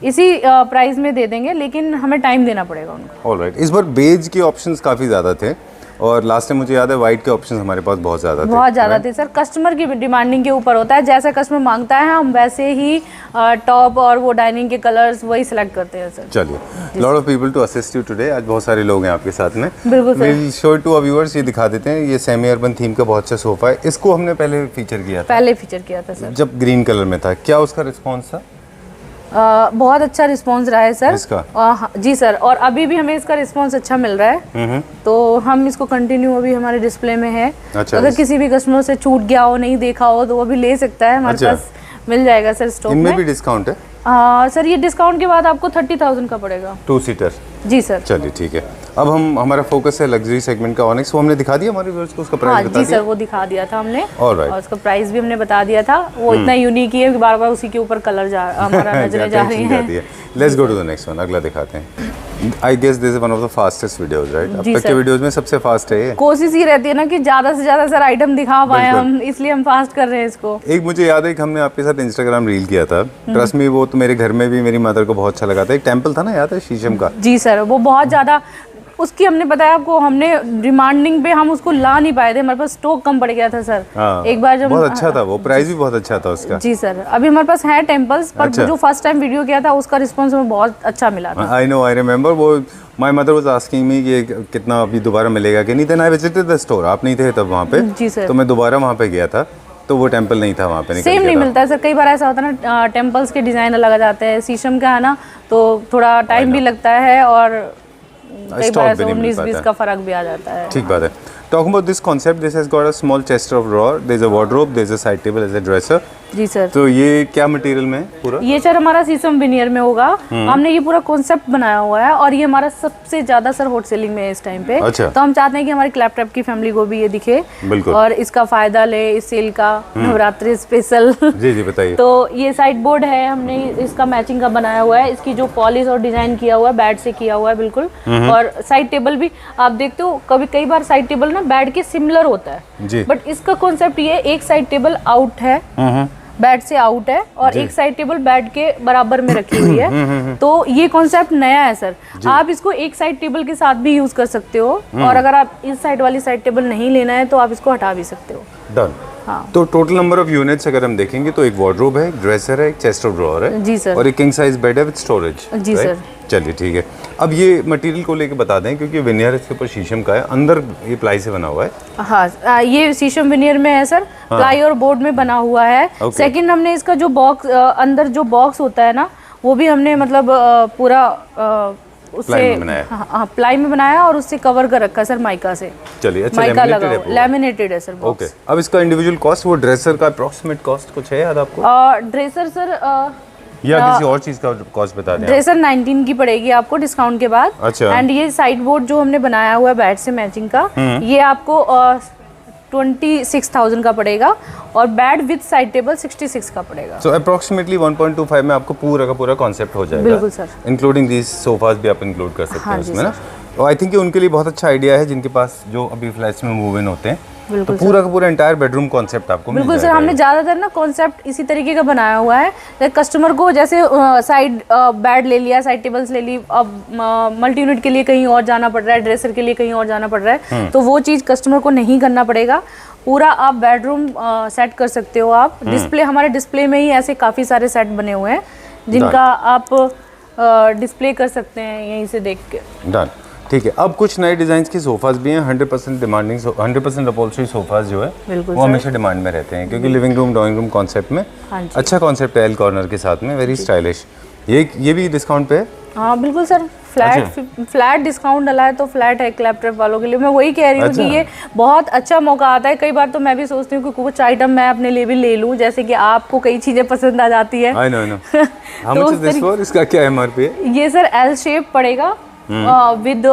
इसी प्राइस में दे देंगे, लेकिन हमें टाइम देना पड़ेगा उनको। ऑलराइट, इस बार बेज के ऑप्शंस काफ़ी ज़्यादा थे। और लास्ट टाइम मुझे याद है वाइट के ऑप्शन हमारे पास बहुत ज़्यादा थे। बहुत ज़्यादा थे सर, कस्टमर की डिमांडिंग के ऊपर होता है, जैसा कस्टमर मांगता है हम वैसे ही टॉप और वो डाइनिंग के कलर्स वही सिलेक्ट करते हैं सर। चलिए, lot of people to assist you today, आज बहुत सारे लोग हैं आपके साथ में। बिल्कुल sir. Will show it to our viewers, ये दिखा देते हैं, ये सेमी अर्बन थीम का बहुत अच्छा सोफा है, इसको हमने पहले फीचर किया था, पहले फीचर किया था सर, जब ग्रीन कलर में था। क्या उसका रिस्पॉन्स था? बहुत अच्छा रिस्पांस रहा है सर इसका? हाँ, जी सर, और अभी भी हमें इसका रिस्पांस अच्छा मिल रहा है, तो हम इसको कंटिन्यू अभी हमारे डिस्प्ले में है। अच्छा, अगर किसी भी कस्टमर से छूट गया हो, नहीं देखा हो, तो वो भी ले सकता है, हमारे अच्छा। पास मिल जाएगा सर स्टॉक इनमें में। भी डिस्काउंट है? सर ये डिस्काउंट के बाद आपको 30,000 का पड़ेगा। 2 सीटर? जी सर। चलिए ठीक है, अब हमारा फोकस है लग्जरी सेगमेंट का ऑनिक्स, वो हमने दिखा दिया हमारे व्यूअर्स को, उसका हाँ प्राइस बता जी दिया? सर, वो दिखा दिया था हमने, Alright. और उसका प्राइस भी हमने बता दिया था। वो इतना यूनिक ही है कि बार बार उसी के ऊपर कलर हमारा नजरें जा रही हैं। Let's go to the next one, अगला दिखाते हैं। I guess this is one of the fastest videos, right? अब जी तक के सर। वीडियोस में सबसे फास्ट है ये। कोशिश ही रहती है ना कि ज्यादा से ज्यादा सर आइटम दिखा पाए बिल्कुल। हम, इसलिए हम फास्ट कर रहे हैं इसको। एक मुझे याद है कि हमने आपके साथ इंस्टाग्राम रील किया था, ट्रस्ट मी, वो तो मेरे घर में भी मेरी मदर को बहुत अच्छा लगा था। एक टेंपल था ना, याद है, शीशम का? जी सर, वो बहुत ज़्यादा, उसकी हमने बताया आपको, हमने डिमांडिंग पे हम उसको ला नहीं पाए थे, हमारे पास स्टॉक कम पड़ गया था सर। हाँ, एक बार जब बहुत अच्छा था वो, प्राइस भी बहुत अच्छा था उसका। जी सर, अभी हमारे पास है टेम्पल्स, पर अच्छा। जो फर्स्ट टाइम वीडियो किया था उसका रिस्पॉन्स हमें बहुत अच्छा मिला था। आई नो, आई रिमेम्बर, वो my mother was asking me कि कितना अभी दोबारा मिलेगा कि नहीं। Then I visited the store, आप नहीं थे तब वहाँ पे, जी सर। तो मैं दोबारा वहाँ पे गया था, तो वो टेंपल नहीं था वहाँ पे, निकल सेम गया नहीं था। मिलता है सर, कई बार ऐसा होता है ना, टेम्पल्स के डिज़ाइन अलग आ जाते हैं, शीशम का है ना, तो थोड़ा टाइम भी लगता है, और कई Stock बार भी ऐसा नहीं मिल 19-20 पाता का फर्क भी आ जाता है। ठीक बात है। Talking about this concept, this has got a small chest of drawer, there's a wardrobe, there's a side table, there's a dresser. जी सर। तो ये क्या मटेरियल में है पूरा? ये सर हमारा शीशम विनियर में होगा, हमने ये पूरा कॉन्सेप्ट बनाया हुआ है, और ये हमारा सबसे ज्यादा सर हॉट सेलिंग में है इस टाइम पे। अच्छा। तो हम चाहते हैं कि हमारी क्लैप ट्रैप की फैमिली को भी ये दिखे, बिल्कुल। और इसका फायदा ले इस सेल का, नवरात्रि स्पेशल। जी जी बताइए। तो ये साइड बोर्ड है, हमने इसका मैचिंग का बनाया हुआ है, इसकी जो पॉलिश और डिजाइन किया हुआ है बेड से किया हुआ है बिल्कुल, और साइड टेबल भी आप देखते हो, कई बार साइड टेबल ना बेड के सिमिलर होता है, जी। बट इसका कॉन्सेप्ट ये, एक साइड टेबल आउट है, बेड से आउट है, और एक साइड टेबल बेड के बराबर में रखी हुई है। तो ये कॉन्सेप्ट नया है सर, आप इसको एक साइड टेबल के साथ भी यूज कर सकते हो, और अगर आप इस साइड वाली साइड टेबल नहीं लेना है तो आप इसको हटा भी सकते हो। डन। हाँ। तो टोटल नंबर ऑफ यूनिट्स अगर हम देखेंगे तो एक वार्डरोब है, एक ड्रेसर है, एक चेस्ट ऑफ ड्रॉअर है, जी सर। और एक किंग साइज बेड है विद स्टोरेज। जी सर। चलिए ठीक है, अब ये मटेरियल को लेके बता दें, क्योंकि विनियर इसके ऊपर शीशम का है, अंदर ये प्लाई से बना हुआ है। हाँ, ये शीशम विनियर में है सर, प्लाई और बोर्ड में बना हुआ है। Okay. सेकंड, हमने इसका जो बॉक्स, अंदर जो बॉक्स होता है ना, वो भी हमने मतलब पूरा उससे प्लाई में बनाया। हाँ, प्लाई में बनाया, और उससे कवर कर रखा है सर माइका से। चलिए, अच्छा, माइका laminated लगा है हुआ, पूरा? लैमिनेटेड है सर बॉक्स। ओके, अब इसका इंडिविजुअल कॉस्ट, वो ड्रेसर का अप्रॉक्सीमेट कॉस्ट कुछ है याद आपको, ड्रेसर सर, या किसी और चीज का कॉस्ट बता दें आप? ड्रेसर 19 की पड़ेगी आपको डिस्काउंट के बाद। अच्छा। एंड ये साइड बोर्ड जो हमने बनाया हुआ है बैट से मैचिंग का, ये आपको 26,000 का पड़ेगा, और बेड विद साइड टेबल 66 का पड़ेगा। सो अप्रोक्सीमेटली 1.25 में आपको पूरा का पूरा कॉन्सेप्ट हो जाएगा। बिल्कुल सर। इंक्लूडिंग दीज सोफाज भी आप इंक्लूड कर सकते हाँ हैं जी उसमें ना। और आई थिंक उनके लिए बहुत अच्छा आइडिया है जिनके पास जो अभी फ्लैट्स में मूव इन होते हैं, तो बिल्कुल पूरा का पूरा एंटायर बेडरूम कॉन्सेप्ट आपको मिल बिल्कुल सर, जाएगा। हमने ज़्यादातर ना कॉन्सेप्ट इसी तरीके का बनाया हुआ है, कस्टमर को जैसे साइड बेड ले लिया, साइड टेबल्स ले ली, अब मल्टी यूनिट के लिए कहीं और जाना पड़ रहा है, ड्रेसर के लिए कहीं और जाना पड़ रहा है, तो वो चीज़ कस्टमर को नहीं करना पड़ेगा। पूरा आप बेडरूम सेट कर सकते हो आप। डिस्प्ले, हमारे डिस्प्ले में ही ऐसे काफ़ी सारे सेट बने हुए हैं जिनका आप डिस्प्ले कर सकते हैं यहीं से देख के। डन, ठीक है। अब कुछ नए डिजाइन के सोफाज भी हैं, 100% डिमांडिंग, 100% अपॉल्स्ट्री सोफाज जो है बिल्कुल वो हमेशा डिमांड में रहते हैं, क्योंकि living room drawing room concept में हाँ जी। अच्छा कॉन्सेप्ट है, एल कॉर्नर के साथ में, वेरी स्टाइलिश। ये भी डिस्काउंट पे है? हाँ बिल्कुल सर, फ्लैट डिस्काउंट डला है, तो फ्लैट है क्लैप ट्रैप वालों के लिए। मैं वही कह रही हूँ कि ये बहुत अच्छा मौका आता है। कई बार तो मैं भी सोचती हूँ कि कुछ आइटम मैं अपने लिए भी ले लूँ, जैसे कि आपको कई चीज़ें पसंद आ जाती है। I know how much is this for? इसका क्या एमआरपी है? ये सर एल शेप पड़ेगा विद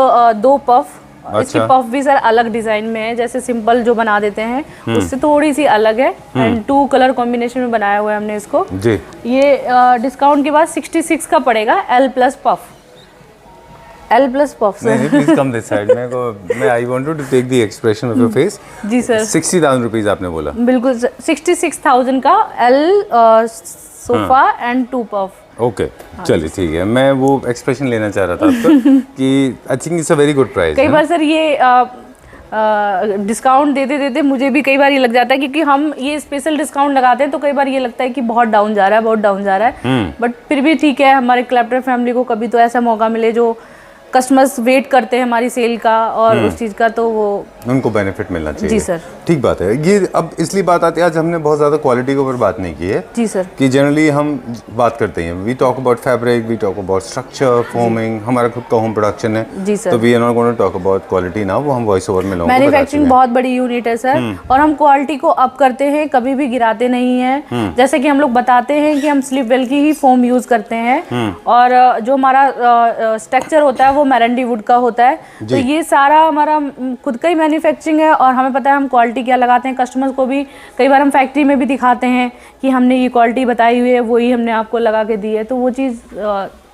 2 पफ। इसकी पफ भी सर अलग डिजाइन में है, जैसे सिंपल जो बना देते हैं उससे थोड़ी सी अलग है, एंड 2 कलर कॉम्बिनेशन में बनाया हुआ है हमने इसको जी। ये डिस्काउंट के बाद 66 का पड़ेगा, L प्लस पफ। नहीं, प्लीज कम दिस साइड। मैं I wanted to take the expression of your face. जी सर। 60,000 रुपीज आपने बोला? बिल्कुल सर, 66,000 का L sofa and 2 puff. Okay, चलिए ठीक है। मैं वो एक्सप्रेशन लेना चाह रहा था आपका कि आई think it's a very good price. कई बार सर ये डिस्काउंट देते देते मुझे भी कई बार ये लग जाता है, क्योंकि हम ये स्पेशल डिस्काउंट लगाते हैं तो कई बार ये लगता है कि बहुत डाउन जा रहा है, बहुत डाउन जा रहा है। बट फिर भी ठीक है, हमारे क्लैप्टर फैमिली को कभी तो ऐसा मौका मिले जो कस्टमर्स वेट करते हैं हमारी सेल का और उस चीज़ का, तो वो उनको बेनिफिट मिलना चाहिए। जी सर। ठीक बात है। ये अब इसलिए बात आती है, आज हमने बहुत ज़्यादा क्वालिटी के ऊपर बात नहीं की है। जी सर। कि जनरली हम बात करते हैं, we talk about fabric, we talk about structure, foaming, हमारा खुद का होम प्रोडक्शन है। जी सर। तो we are not going to talk about quality ना, वो हम वॉइस ओवर में लोगों को मैन्युफैक्चरिंग बहुत बड़ी यूनिट है सर, और हम क्वालिटी को अप करते हैं, कभी भी गिराते नहीं हैं। जैसे कि हम लोग बताते हैं कि हम स्लीप वेल की ही फोम यूज करते हैं, और जो हमारा स्ट्रक्चर होता है वो मैरेंडी वुड का होता है। तो ये सारा हमारा खुद का ही मैन्युफैक्चरिंग है, और हमें पता है हम क्वालिटी क्या लगाते हैं। कस्टमर्स को भी कई बार हम फैक्ट्री में भी दिखाते हैं कि हमने ये क्वालिटी बताई हुई है, वही हमने आपको लगा के दी है, तो वो चीज़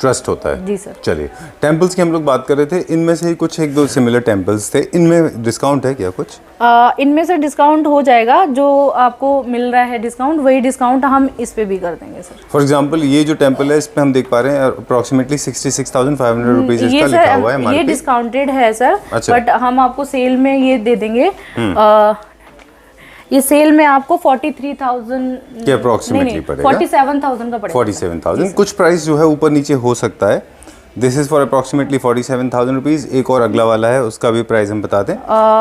ट्रस्ट होता है। जी सर। चलिए, टेम्पल्स की हम लोग बात कर रहे थे, इनमें से ही कुछ एक दो सिमिलर टेम्पल्स थे, इनमें डिस्काउंट है क्या कुछ? इनमें से डिस्काउंट हो जाएगा, जो आपको मिल रहा है डिस्काउंट वही डिस्काउंट हम इस पे भी कर देंगे सर। फॉर एग्जांपल ये जो टेम्पल है, इस पे हम देख पा रहे हैं अप्रोक्सीमेटली 66,500 रुपीज इसका लिखा हुआ है। ये डिस्काउंटेड है सर, अच्छा। बट हम आपको सेल में ये दे देंगे। ये सेल में आपको 43,000 के अप्रोक्सीमेटली पड़ेगा, 47,000 का पड़ेगा। 47,000 कुछ प्राइस जो है ऊपर नीचे हो सकता है। This is for approximately 47,000 rupees. एक और अगला वाला है, उसका भी प्राइस हम बता दें।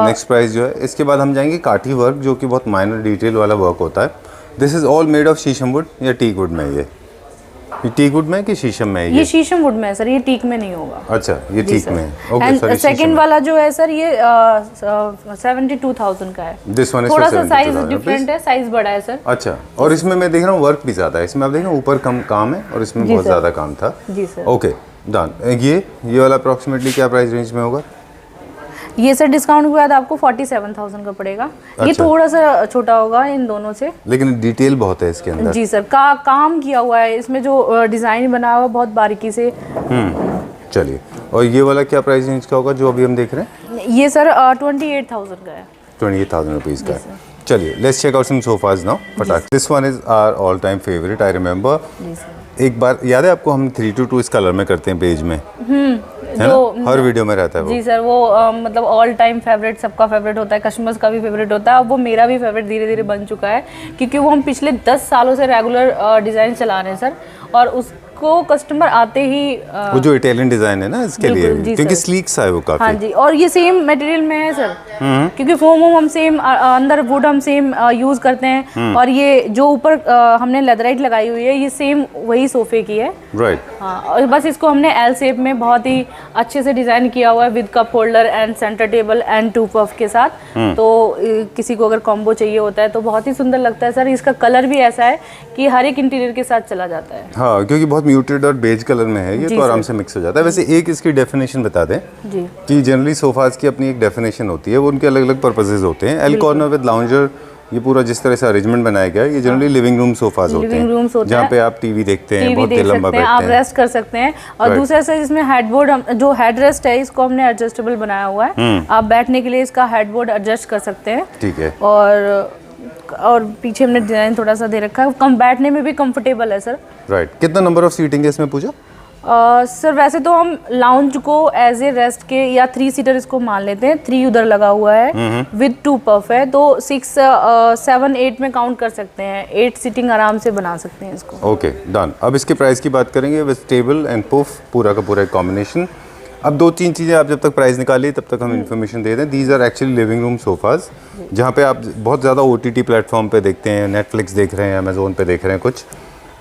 नेक्स्ट प्राइस जो है, इसके बाद हम जाएंगे काठी वर्क, जो कि बहुत माइनर डिटेल वाला वर्क होता है। This is all made of शीशम वुड या टीक वुड में? ये टीक वुड में कि शीशम में? ये शीशम वुड में है सर, ये टीक में नहीं होगा। अच्छा, ये टीक में है। Okay, and sorry. सेकंड वाला जो है सर, ये 72,000 का है। दिस वन इज थोड़ा सा साइज डिफरेंट है, साइज बड़ा है सर। अच्छा, और इसमें मैं देख रहा हूँ वर्क भी ज़्यादा है। इसमें आप देख रहे हैं ऊपर कम काम है और इसमें बहुत ज़्यादा काम था। जी सर। Okay, done. ये वाला अप्रोक्सीमेटली क्या प्राइस रेंज में होगा? ये सर डिस्काउंट के बाद आपको 47,000 का पड़ेगा। ये अच्छा। थोड़ा सा छोटा होगा इन दोनों से, लेकिन डिटेल बहुत है इसके अंदर। जी सर। काम किया हुआ है इसमें, जो डिज़ाइन बना हुआ है बहुत बारीकी से। चलिए, और ये वाला क्या प्राइस रेंज का होगा जो अभी हम देख रहे हैं? ये सर 28,000 का है। 28,000 रुपीज़ का है। चलिए, let's check out some sofas now. फटाक। This one is our all time favourite, I remember. जी सर। एक बार याद है आपको, हम 3:2 इस कलर में करते हैं पेज में, है ना? हर वीडियो में रहता है वो। जी सर, वो मतलब ऑल टाइम फेवरेट, सबका फेवरेट होता है, कस्टमर्स का भी फेवरेट होता है। अब वो मेरा भी फेवरेट धीरे धीरे बन चुका है, क्योंकि वो हम पिछले 10 सालों से रेगुलर डिज़ाइन चला रहे हैं सर, और उसको कस्टमर आते ही वो जो इटालियन डिजाइन है ना इसके लिए, क्योंकि स्लीक सा है वो काफी। हाँ जी, और ये सेम मटेरियल में है सर, क्योंकि फोम हम सेम, अंदर वुड हम सेम यूज करते हैं, और ये जो ऊपर हमने लेदराइट लगाई हुई है, ये सेम वही सोफे की है। राइट। हाँ, और बस इसको हमने एल शेप में बहुत ही अच्छे से डिजाइन किया हुआ है, with cup holder and centre table and 2 puff के साथ। तो किसी को अगर कॉम्बो चाहिए होता है तो बहुत ही सुंदर लगता है सर। इसका कलर भी ऐसा है कि हर एक इंटीरियर के साथ चला जाता है। हाँ, क्योंकि बहुत म्यूटेड और बेज कलर में है ये, तो आराम से मिक्स हो जाता है। वैसे एक इसकी डेफिनेशन बता दें जी, कि जनरली सोफाज की अपनी एक डेफिनेशन होती है, वो उनके अलग अलग पर्पसेस होते हैं। एल कॉर्नर विद लाउंजर, ये पूरा जिस तरह से अरेंजमेंट बनाया गया है, ये जनरली लिविंग रूम सोफाज होते हैं, जहाँ पे आप टीवी देखते हैं, बहुत देर लंबा बैठते हैं, आप रेस्ट कर सकते हैं। और दूसरा से इसमें हेडबोर्ड, जो हेड रेस्ट है, इसको हमने एडजस्टेबल बनाया हुआ है। आप बैठने के लिए इसका हेडबोर्ड एडजस्ट कर सकते हैं। ठीक है। और पीछे हमने डिजाइन थोड़ा सा दे रखा है, कम बैठने में भी कंफर्टेबल है सर। राइट। कितना नंबर ऑफ सीटिंग है इसमें पूछा? सर वैसे तो हम लाउंज को एज ए रेस्ट के या 3 सीटर इसको मान लेते हैं। 3 उधर लगा हुआ है, विद 2 पफ है, तो 6, 7, 8 में काउंट कर सकते हैं। 8 सीटिंग आराम से बना सकते हैं इसको। Okay, done. अब इसके प्राइस की बात करेंगे, विद टेबल एंड पुफ, पूरा का पूरा एक कॉम्बिनेशन। अब 2-3 चीज़ें आप जब तक प्राइस निकालिए तब तक हम इन्फॉर्मेशन दे दें। These are actually living room sofas, जहाँ पे आप बहुत ज़्यादा OTT प्लेटफॉर्म पे देखते हैं, नेटफ्लिक्स देख रहे हैं, अमेजोन पे देख रहे हैं कुछ,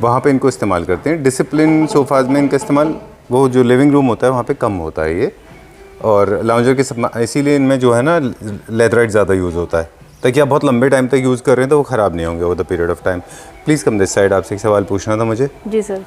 वहाँ पे इनको इस्तेमाल करते हैं। डिसिप्लिन सोफाज में इनका इस्तेमाल वो जो लिविंग रूम होता है वहाँ पे कम होता है ये, और लाउंजर के इसीलिए इनमें जो है ना लेदराइट ज़्यादा यूज़ होता है, ताकि आप बहुत लंबे टाइम तक यूज़ कर रहे हैं तो वो ख़राब नहीं होंगे over the period of time. Please come this side, आपसे एक सवाल पूछना था मुझे। जी सर।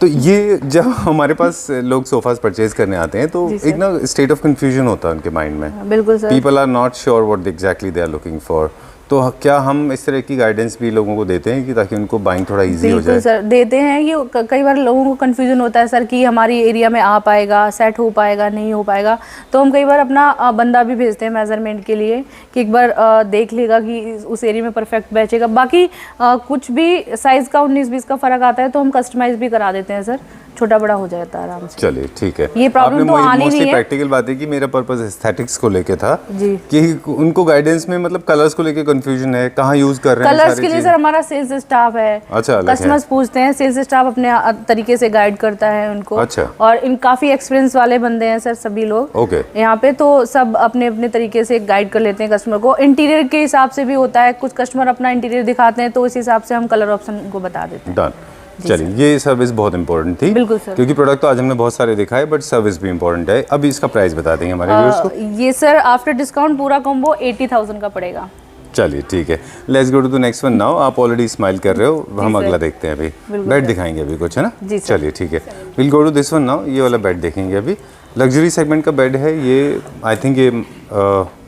तो ये जब हमारे पास लोग सोफाज परचेज करने आते हैं तो एक ना स्टेट ऑफ कंफ्यूजन होता है उनके माइंड में। बिल्कुल sir. People are not sure what exactly they are looking for. तो क्या हम इस तरह की गाइडेंस भी लोगों को देते हैं कि ताकि उनको बाइंग थोड़ा इजी हो जाए? बिल्कुल सर, देते हैं। कि कई बार लोगों को कंफ्यूजन होता है सर कि हमारी एरिया में आ पाएगा, सेट हो पाएगा, नहीं हो पाएगा, तो हम कई बार अपना बंदा भी भेजते हैं मेजरमेंट के लिए कि एक बार देख लेगा कि उस एरिया में परफेक्ट बैठेगा। बाकी कुछ भी साइज़ का 19-20 का फ़र्क आता है तो हम कस्टमाइज़ भी करा देते हैं सर। छोटा बड़ा हो जाता है आराम से। चलिए ठीक है। ये प्रॉब्लम तो आनी नहीं है। प्रैक्टिकल बात है कि मेरा पर्पस एस्थेटिक्स को लेके था जी। कि उनको गाइडेंस में मतलब कलर्स को लेके कंफ्यूजन है, कहाँ यूज कर रहे हैं कलर्स के लिए सर हमारा सेल्स स्टाफ है। अच्छा, कस्टमर्स पूछते हैं, सेल्स स्टाफ अपने तरीके से गाइड करता है उनको। अच्छा। और इन काफी एक्सपीरियंस वाले बंदे हैं सर सभी लोग। ओके। यहाँ पे तो सब अपने अपने तरीके से गाइड कर लेते हैं कस्टमर को। इंटीरियर के हिसाब से भी होता है, कुछ कस्टमर अपना इंटीरियर दिखाते हैं तो इस हिसाब से हम कलर ऑप्शन उनको बता देते हैं। डन। चलिए, ये सर्विस बहुत इंपॉर्टेंट थी। बिल्कुल सर। क्योंकि प्रोडक्ट तो आज हमने बहुत सारे दिखाए बट सर्विस भी इंपॉर्टेंट है। अभी इसका प्राइस बता देंगे हमारे व्यूअर्स को। ये सर आफ्टर डिस्काउंट पूरा कॉम्बो 80,000 का पड़ेगा। चलिए ठीक है, let's go to the next one now. आप ऑलरेडी स्माइल कर रहे हो, हम अगला देखते हैं अभी। बेड दिखाएंगे अभी कुछ, है ना? जी सर। चलिए ठीक है, will go to this one now. ये वाला बेड देखेंगे अभी। लग्जरी सेगमेंट का बेड है ये। आई थिंक ये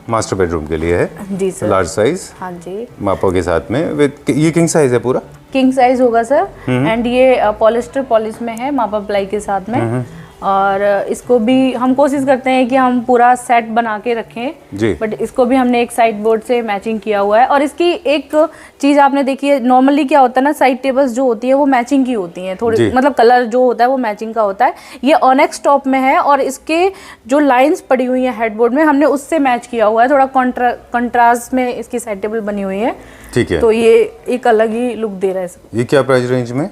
मास्टर बेडरूम के लिए है। जी सर। Large size. हाँ जी। मापों के साथ में विद, ये किंग साइज है पूरा? किंग साइज होगा सर। एंड ये पॉलिस्टर पॉलिश में है, मापा प्लाई के साथ में। और इसको भी हम कोशिश करते हैं कि हम पूरा सेट बना के रखें जी। बट इसको भी हमने एक साइड बोर्ड से मैचिंग किया हुआ है। और इसकी एक चीज़ आपने देखी है, नॉर्मली क्या होता है ना, साइड टेबल्स जो होती है वो मैचिंग की होती हैं थोड़ी, मतलब कलर जो होता है वो मैचिंग का होता है। ये ऑनेक्स टॉप में है और इसके जो लाइंस पड़ी हुई हैं हेडबोर्ड में हमने उससे मैच किया हुआ है। थोड़ा कंट्रास्ट में इसकी साइड टेबल बनी हुई है। ठीक है। तो ये एक अलग ही लुक दे रहा है इसको। ये क्या प्राइस रेंज में?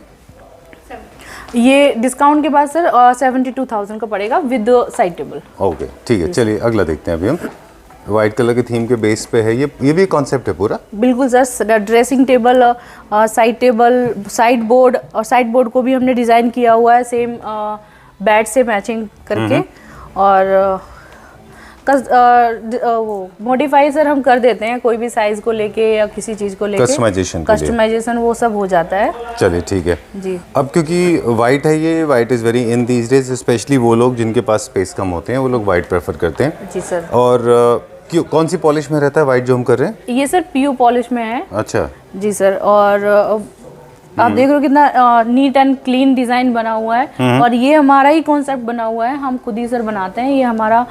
ये डिस्काउंट के बाद सर 72,000 का पड़ेगा विद साइड टेबल। ओके ठीक है, चलिए अगला देखते हैं अभी हम। वाइट कलर के थीम के बेस पे है ये भी एक कॉन्सेप्ट है पूरा? बिल्कुल sir. Dressing table, side table, side board, और साइड बोर्ड को भी हमने डिज़ाइन किया हुआ है सेम बेड से मैचिंग करके। और वो मॉडिफाई सर हम कर देते हैं कोई भी साइज को लेके या किसी चीज़ को लेके। कस्टमाइजेशन वो सब हो जाता है। चलिए ठीक है जी। अब क्योंकि वाइट है, ये white is very in these days, specially वो लोग जिनके पास स्पेस कम होते हैं वो लोग वाइट प्रेफर करते हैं। जी सर। और क्यों, कौन सी पॉलिश में रहता है वाइट जो हम कर रहे हैं? ये सर PU पॉलिश में है। अच्छा जी सर। और आप देख रहे हो कितना नीट एंड क्लीन डिज़ाइन बना हुआ है। और ये हमारा ही कॉन्सेप्ट बना हुआ है, हम खुद ही सर बनाते हैं। ये हमारा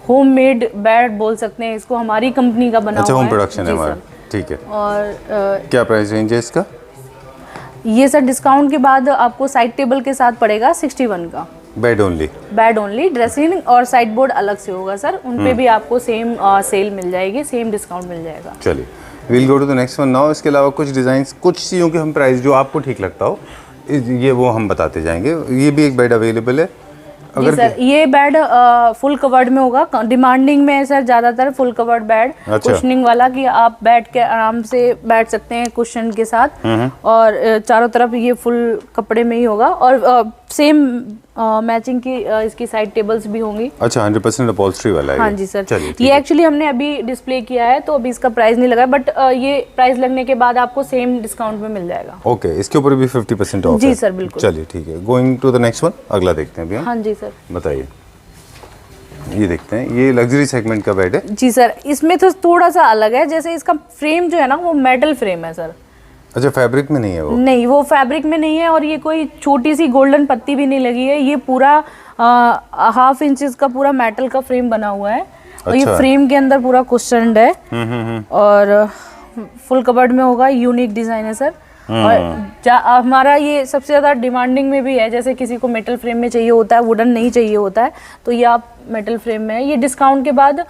होममेड बेड बोल सकते हैं इसको, हमारी कंपनी का बना हुआ है। अच्छा, होम प्रोडक्शन है हमारा। ठीक है। और क्या प्राइस रेंज है इसका? ये सर डिस्काउंट के बाद आपको साइड टेबल के साथ पड़ेगा 61 का। Bed only? Bed only. Dressing और साइड बोर्ड अलग से होगा सर, उन पे भी आपको सेम सेल मिल जाएगी, सेम डिस्काउंट मिल जाएगा। चलिए, will go to the next one now. इसके अलावा कुछ डिज़ाइंस, कुछ चीज़ों के हम प्राइस जो आपको ठीक लगता हो ये वो हम बताते जाएंगे। ये भी एक बेड अवेलेबल है जी सर। ये बेड फुल कवर्ड में होगा। डिमांडिंग में है सर ज़्यादातर फुल कवर्ड बेड। अच्छा। कुशनिंग वाला कि आप बैठ के आराम से बैठ सकते हैं कुशन के साथ। और चारों तरफ ये फुल कपड़े में ही होगा। और सेम मैचिंग की इसकी साइड टेबल्स भी होंगी। अच्छा, 100% अपॉल्स्ट्री वाला है? हाँ जी सर। ये एक्चुअली हमने अभी डिस्प्ले किया है तो अभी इसका प्राइस नहीं लगा, बट ये प्राइस लगने के बाद आपको सेम डिस्काउंट में मिल जाएगा। ओके, इसके ऊपर भी 50% ऑफ है? जी सर, बिल्कुल। चलिए ठीक है, going to the next one. अगला देखते हैं अभी। हाँ जी सर। बताइए। ये देखते हैं, ये लग्जरी सेगमेंट का बेड है? जी सर। इसमें तो थोड़ा सा अलग है, जैसे इसका फ्रेम जो है ना वो मेटल फ्रेम है सर। अच्छा, फैब्रिक में नहीं है वो? नहीं, वो फैब्रिक में नहीं है। और ये कोई छोटी सी गोल्डन पत्ती भी नहीं लगी है। ये पूरा 1/2 इंचेस का पूरा मेटल का फ्रेम बना हुआ है। और ये फ्रेम के अंदर पूरा कुशन्ड है। और फुल कवर्ड में होगा। यूनिक डिजाइन है सर। और हमारा ये सबसे ज़्यादा डिमांडिंग में भी है, जैसे किसी को मेटल फ्रेम में चाहिए होता है, वुडन नहीं चाहिए होता है, तो ये आप मेटल फ्रेम में है। ये डिस्काउंट के बाद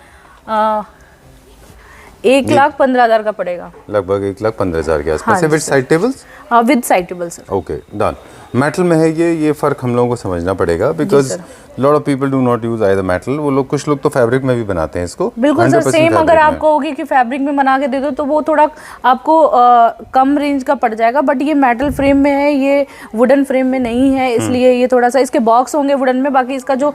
1,15,000 का पड़ेगा। लगभग 1,15,000 के आसपास। हाँ विद साइड टेबल्स? हाँ, with side table sir. Okay, done. Metal में है ये फ़र्क हम लोगों को समझना पड़ेगा, because lot of people do not use either metal. वो लोग, कुछ लोग तो फैब्रिक में भी बनाते हैं इसको। बिल्कुल सर। सेम अगर आप कहोगे कि फैब्रिक में बना के दे दो तो वो थोड़ा आपको कम रेंज का पड़ जाएगा, बट ये मेटल फ्रेम में है, ये वुडन फ्रेम में नहीं है, इसलिए ये थोड़ा सा, इसके बॉक्स होंगे वुडन में, बाकी इसका जो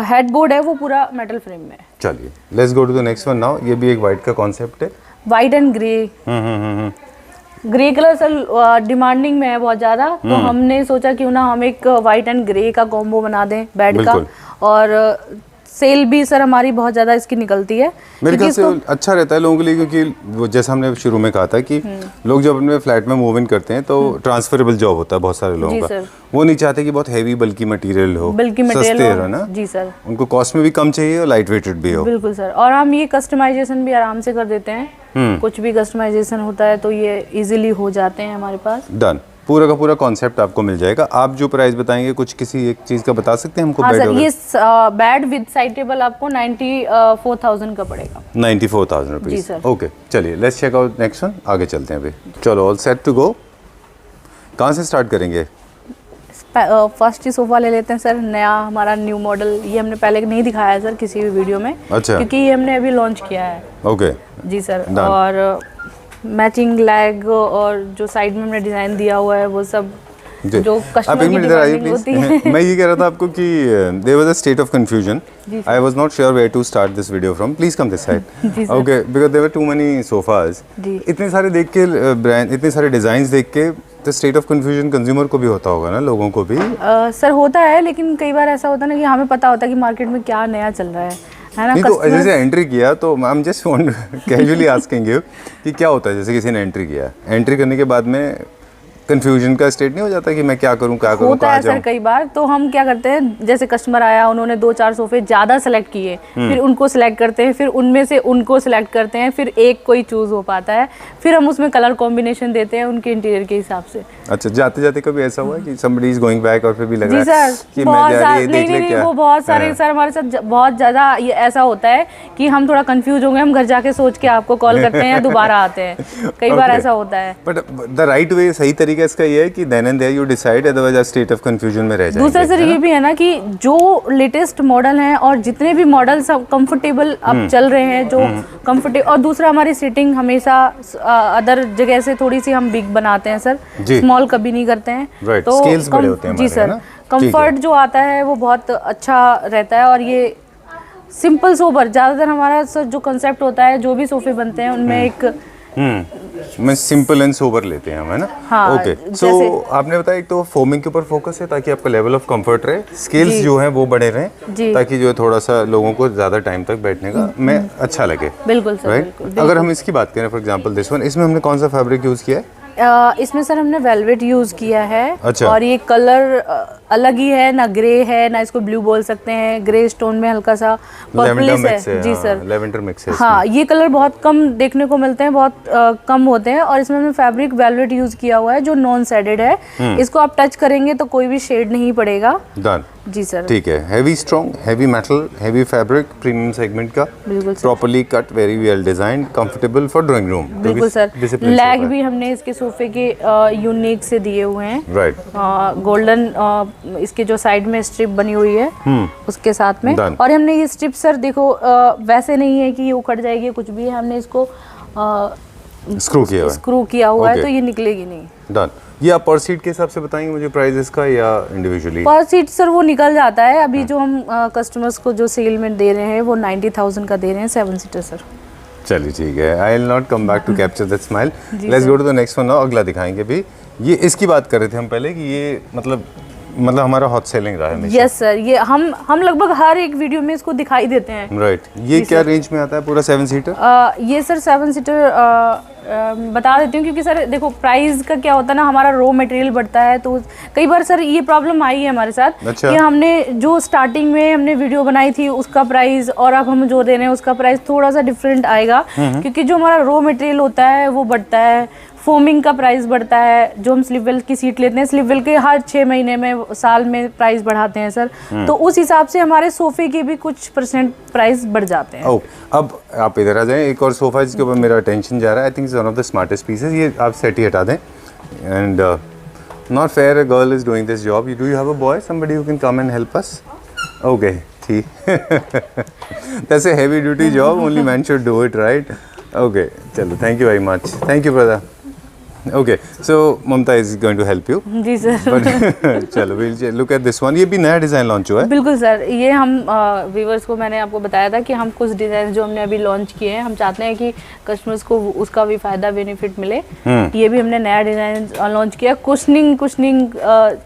हेडबोर्ड है वो पूरा मेटल फ्रेम में है। चलिए, let's go to the next one now. ये भी एक वाइट का कॉन्सेप्ट है। White and grey. Grey colour sir demanding में है बहुत ज़्यादा, तो हमने सोचा क्यों ना हम एक वाइट एंड ग्रे का कॉम्बो बना दें बेड का। और सेल भी सर हमारी बहुत ज़्यादा इसकी निकलती है। मेरे ख्याल से अच्छा रहता है लोगों के लिए, क्योंकि जैसा हमने शुरू में कहा था कि लोग जब अपने फ्लैट में मूव इन करते हैं तो ट्रांसफरेबल जॉब होता है बहुत सारे लोगों का। वो नहीं चाहते कि बहुत हैवी बल्कि मटेरियल हो, सस्ते हो ना। जी सर। उनको कॉस्ट में भी कम चाहिए और लाइट वेटेड भी हो। बिल्कुल सर। और हम ये कस्टमाइजेशन भी आराम से कर देते हैं। कुछ भी कस्टमाइजेशन होता है तो ये इजीली हो जाते हैं हमारे पास। डन। पूरा का पूरा कॉन्सेप्ट आपको मिल जाएगा। आप जो प्राइस बताएंगे कुछ किसी एक चीज़ का बता सकते हैं हमको? हाँ बेड सर, वगैरह? ये बेड विद साइड टेबल आपको 94,000 का पड़ेगा। 94,000 जी रुपीज़। सर। ओके, चलिए let's check out next one. आगे चलते हैं अभी। चलो, ऑल सेट टू गो। कहाँ से स्टार्ट करेंगे? फर्स्ट ही सोफा ले लेते हैं सर, नया हमारा न्यू मॉडल। ये हमने पहले नहीं दिखाया है सर किसी भी वीडियो में। अच्छा। क्योंकि ये हमने अभी लॉन्च किया है। ओके, जी सर। Done. और मैचिंग लैग और जो साइड में हमने डिज़ाइन दिया हुआ है वो सब जी। जो आप कस्टमर एक की मिनट इधर आइए डिमांडिंग होती प्लीज। है। मैं ये कह रहा था आपको कि there was a state of confusion. I was not sure where to start this video from. Please come this side. जी sir. Okay, because there were too many sofas. जी। इतने सारे देख के ब्रांड, इतने सारे डिजाइन्स देख के तो स्टेट ऑफ कंफ्यूजन कंज्यूमर को भी होता होगा ना, लोगों को भी। सर होता है, लेकिन कई बार ऐसा होता है ना कि हमें पता होता है कि मार्केट में क्या नया चल रहा है ना। नहीं तो जैसे एंट्री किया तो I am just casually asking you कि क्या होता है, जैसे किसी ने एंट्री किया, एंट्री करने के बाद में कंफ्यूजन का स्टेट नहीं हो जाता कि मैं क्या करूं होता कहाँ है सर जाऊं? कई बार। तो हम क्या करते हैं, जैसे कस्टमर आया, उन्होंने 2-4 सोफे ज़्यादा सेलेक्ट किए, फिर उनको सेलेक्ट करते हैं, फिर उनमें से उनको सेलेक्ट करते हैं, फिर एक कोई चूज़ हो पाता है, फिर हम उसमें कलर कॉम्बिनेशन देते हैं उनके इंटीरियर के हिसाब से। अच्छा, जाते जाते कभी ऐसा हुआ कि somebody is going back और फिर भी लग जी रहा है सर, कि बहुत मैं जा रही है, नहीं देख ले नहीं क्या? वो बहुत सारे हाँ। सर हमारे साथ बहुत ज़्यादा ये ऐसा होता है कि हम थोड़ा कंफ्यूज होंगे, हम घर जाके सोच के आपको कॉल करते हैं या दोबारा आते हैं। कई बार Okay. ऐसा होता है। बट द राइट वे, सही तरीका इसका ये है कि then and there you decide, otherwise आप स्टेट ऑफ कंफ्यूजन में रह जाएंगे। दूसरा सर ये भी है ना कि जो लेटेस्ट मॉडल हैं और जितने भी मॉडल सब कंफर्टेबल अब चल रहे हैं, जो कंफर्टेबल, और दूसरा हमारी सीटिंग हमेशा अदर जगह से थोड़ी सी हम बिग बनाते हैं सर, जी। स्मॉल कभी नहीं करते हैं। Right, scales बड़े होते हैं जी हमारे, है सर, ना? ठीक है। कंफर्ट जो आता है वो बहुत अच्छा रहता है। और ये सिंपल सोबर, ज़्यादातर हमारा सर जो कंसेप्ट होता है, जो भी सोफे बनते हैं उनमें एक मैं सिंपल एंड सोबर लेते हैं हम, है ना? हाँ, ओके, सो आपने बताया एक तो फोमिंग के ऊपर फोकस है ताकि आपका लेवल ऑफ कंफर्ट रहे, स्केल्स जी। जो हैं वो बड़े रहें, जी। ताकि जो है थोड़ा सा लोगों को ज़्यादा टाइम तक बैठने का में अच्छा लगे। बिल्कुल सर, राइट? बिल्कुल। अगर हम इसकी बात करें, फॉर एग्जांपल दिस वन, इसमें हमने कौन सा फैब्रिक यूज़ किया है? इसमें सर हमने वेलवेट यूज़ किया है। अच्छा। और ये कलर अलग ही है, ना ग्रे है ना इसको ब्लू बोल सकते हैं, ग्रे स्टोन में हल्का सा लेवेंडर पर्पलिश मिक्स है। जी हाँ, सर, लेवेंडर मिक्स है हाँ ये कलर बहुत कम देखने को मिलते हैं, बहुत कम होते हैं। और इसमें हमने फैब्रिक वेलवेट यूज़ किया हुआ है जो नॉन शेडेड है। इसको आप टच करेंगे तो कोई भी शेड नहीं पड़ेगा। डन। जी सर। ठीक है, heavy strong, heavy metal, heavy fabric, premium segment का, बिल्कुल sir. Properly cut, very well design, comfortable for drawing room. बिल्कुल सर। लैग भी हमने इसके सोफे के यूनिक से दिए हुए हैं। राइट। गोल्डन इसके जो साइड में स्ट्रिप बनी हुई है उसके साथ में। Done. और हमने ये स्ट्रिप सर देखो वैसे नहीं है कि ये उखड़ जाएगी, कुछ भी है, हमने इसको स्क्रू किया हुआ है। स्क्रू किया हुआ है Okay. तो ये निकलेगी नहीं। डन। ये आप पर सीट के हिसाब से बताएंगे मुझे प्राइस इसका, या इंडिविजुअली? पर सीट सर वो निकल जाता है। अभी जो हम कस्टमर्स को जो सेल में दे रहे हैं वो 90,000 का दे रहे हैं, 7 सीटर सर। चलिए ठीक है, I will not come back to capture that smile. जी let's sir. Go to the next one now. अगला दिखाएंगे भी। ये इसकी बात कर रहे थे हम पहले कि ये मतलब हमारा हॉट सेलिंग रहा है हमेशा। यस सर, ये हम लगभग हर एक वीडियो में इसको दिखाई देते हैं। राइट। ये क्या रेंज में आता है पूरा 7 सीटर? ये सर 7 सीटर बता देती हूँ, क्योंकि सर देखो प्राइस का क्या होता है ना, हमारा रॉ मटेरियल बढ़ता है तो कई बार सर ये प्रॉब्लम आई है हमारे साथ। अच्छा। कि हमने जो स्टार्टिंग में हमने वीडियो बनाई थी उसका प्राइस और अब हम जो दे रहे हैं उसका प्राइस थोड़ा सा डिफरेंट आएगा, क्योंकि जो हमारा रॉ मटेरियल होता है वो बढ़ता है, फोमिंग का प्राइस बढ़ता है। जो हम स्लिप वेल की सीट लेते हैं, स्लिप वेल के हर 6 महीने में, साल में प्राइस बढ़ाते हैं सर, तो उस हिसाब से हमारे सोफे के भी कुछ % प्राइस बढ़ जाते हैं। ओह, अब आप इधर आ जाएं। एक और सोफा जिसके ऊपर मेरा अटेंशन जा रहा है, I think is one of the smartest pieces. ये आप सेट ही हटा दें। And not fair a girl is doing this job. Do you have a boy, somebody who can come and help us? Okay, ठीक। That's a heavy duty job, only man should do it, right? Okay, चलो, thank you very much. Thank you brother. Okay, so Mamta is going to help you. जी sir. चलो, will look at this one. ये भी नया design launch हुआ है। बिल्कुल sir, ये हम व्यूवर्स को मैंने आपको बताया था कि हम कुछ डिज़ाइन जो हमने अभी लॉन्च किए हैं, हम चाहते हैं कि कस्टमर्स को उसका भी फ़ायदा बेनिफिट मिले। ये भी हमने नया डिज़ाइन लॉन्च किया। कुशनिंग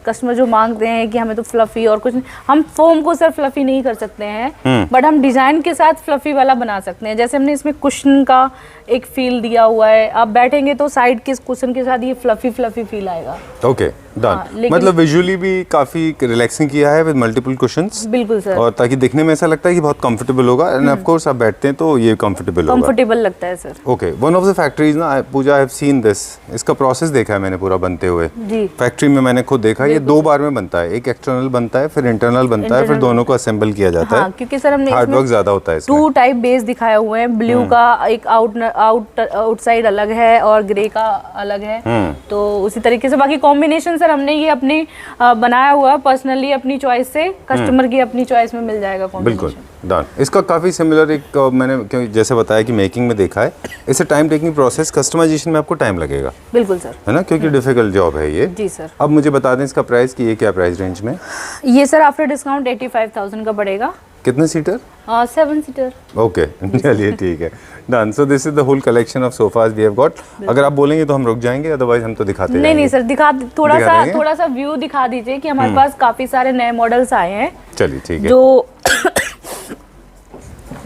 कस्टमर जो मांगते हैं कि हमें तो फ्लफ़ी और कुछ, हम फोम को सर फ्लफ़ी नहीं कर सकते हैं, बट हम डिज़ाइन के साथ फ्लफ़ी वाला बना सकते हैं। जैसे हमने इसमें कुशन का एक फील दिया हुआ है, आप बैठेंगे तो साइड के कुशन के साथ ये फ्लफ़ी फील आएगा। Okay, done. मतलब विजुअली भी काफी रिलैक्सिंग किया है विद मल्टीपल कुशंस। बिल्कुल सर। और ताकि दिखने में ऐसा लगता है कि बहुत कंफर्टेबल होगा, एंड ऑफ कोर्स आप बैठते हैं तो ये कंफर्टेबल होगा। कंफर्टेबल लगता है sir. Okay, one of the factories ना पूजा, आई हैव सीन दिस, इसका प्रोसेस देखा है मैंने पूरा बनते हुए। जी। फैक्ट्री में मैंने खुद देखा, ये 2 बार में बनता है, एक एक्सटर्नल बनता है फिर इंटरनल बनता है, फिर दोनों को असेंबल किया जाता है। हाँ, क्योंकि सर हमने हार्ड वर्क ज्यादा होता है इसमें। 2 टाइप बेस दिखाए हुए हैं, ब्लू का एक आउटसाइड अलग है और ग्रे का अलग है। तो उसी तरीके से बाकी कॉम्बिनेशन सर हमने ये अपनी बनाया हुआ पर्सनली अपनी चॉइस से, कस्टमर की अपनी चॉइस में मिल जाएगा बिल्कुल कॉम्बिनेशन। डन। इसका काफ़ी सिमिलर एक मैंने क्योंकि जैसे बताया कि मेकिंग में देखा है, इससे टाइम टेकिंग प्रोसेस, कस्टमाइजेशन में आपको टाइम लगेगा, बिल्कुल सर। है ना, क्योंकि डिफिकल्ट जॉब है ये। जी सर। अब मुझे बता दें इसका प्राइस कि ये क्या प्राइस रेंज में? ये सर आफ्टर डिस्काउंट 85,000 का पड़ेगा। कितने सीटर? 7 सीटर। ओके, चलिए ठीक है, done. So this is the whole collection of sofas we have got. अगर आप बोलेंगे तो हम रुक जाएंगे, अदरवाइज हम तो दिखाते नहीं जाएंगे। नहीं सर, दिखा थोड़ा सा व्यू दिखा दीजिए कि हमारे पास काफी सारे नए मॉडल्स आए हैं। चलिए ठीक है। जो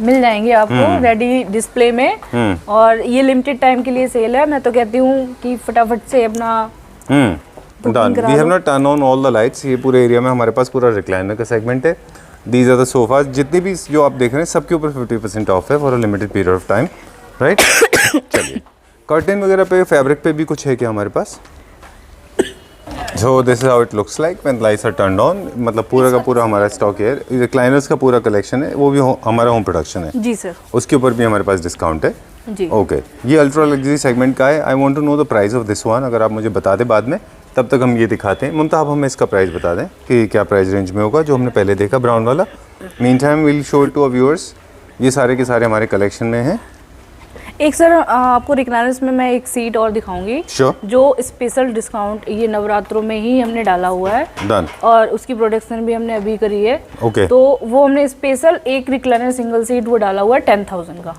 मिल जाएंगे आपको रेडी डिस्प्ले में, और ये लिमिटेड टाइम के लिए सेल है। मैं तो कहती हूँ कि फटाफट से अपना done. We have not turn on all the lights. ये पूरे एरिया में हमारे पास पूरा रिक्लाइनर का सेगमेंट है। दीज आर द सोफाज, जितने भी जो आप देख रहे हैं सबके ऊपर 50% ऑफ है for a limited period of time, right. चलिए, कर्टेन वगैरह पे, फैब्रिक पे भी कुछ है क्या हमारे पास? So this is how it looks like when lights are turned on. मतलब पूरा का पूरा हमारा स्टॉक है, रिक्लाइनर्स का पूरा कलेक्शन है, वो भी हमारा होम प्रोडक्शन है। जी सर। उसके ऊपर भी हमारे पास डिस्काउंट है। जी। ओके, ये अल्ट्रा लग्जरी सेगमेंट का है। I want to know the price of this one. अगर आप मुझे बता दें बाद में, तब तक हम ये दिखाते हैं। ममता, आप हमें इसका प्राइस बता दें कि क्या प्राइस रेंज में होगा जो हमने पहले देखा ब्राउन वाला। Meantime will show it to our viewers. ये सारे के सारे हमारे कलेक्शन में हैं। एक सर आपको रिक्लाइनर्स में मैं एक सीट और दिखाऊंगी। Sure. जो स्पेशल डिस्काउंट ये नवरात्रों में ही हमने डाला हुआ है। डन। और उसकी प्रोडक्शन भी हमने अभी करी है। Okay. तो वो हमने स्पेशल एक रिक्लाइनर सिंगल सीट वो डाला हुआ है 10,000 का।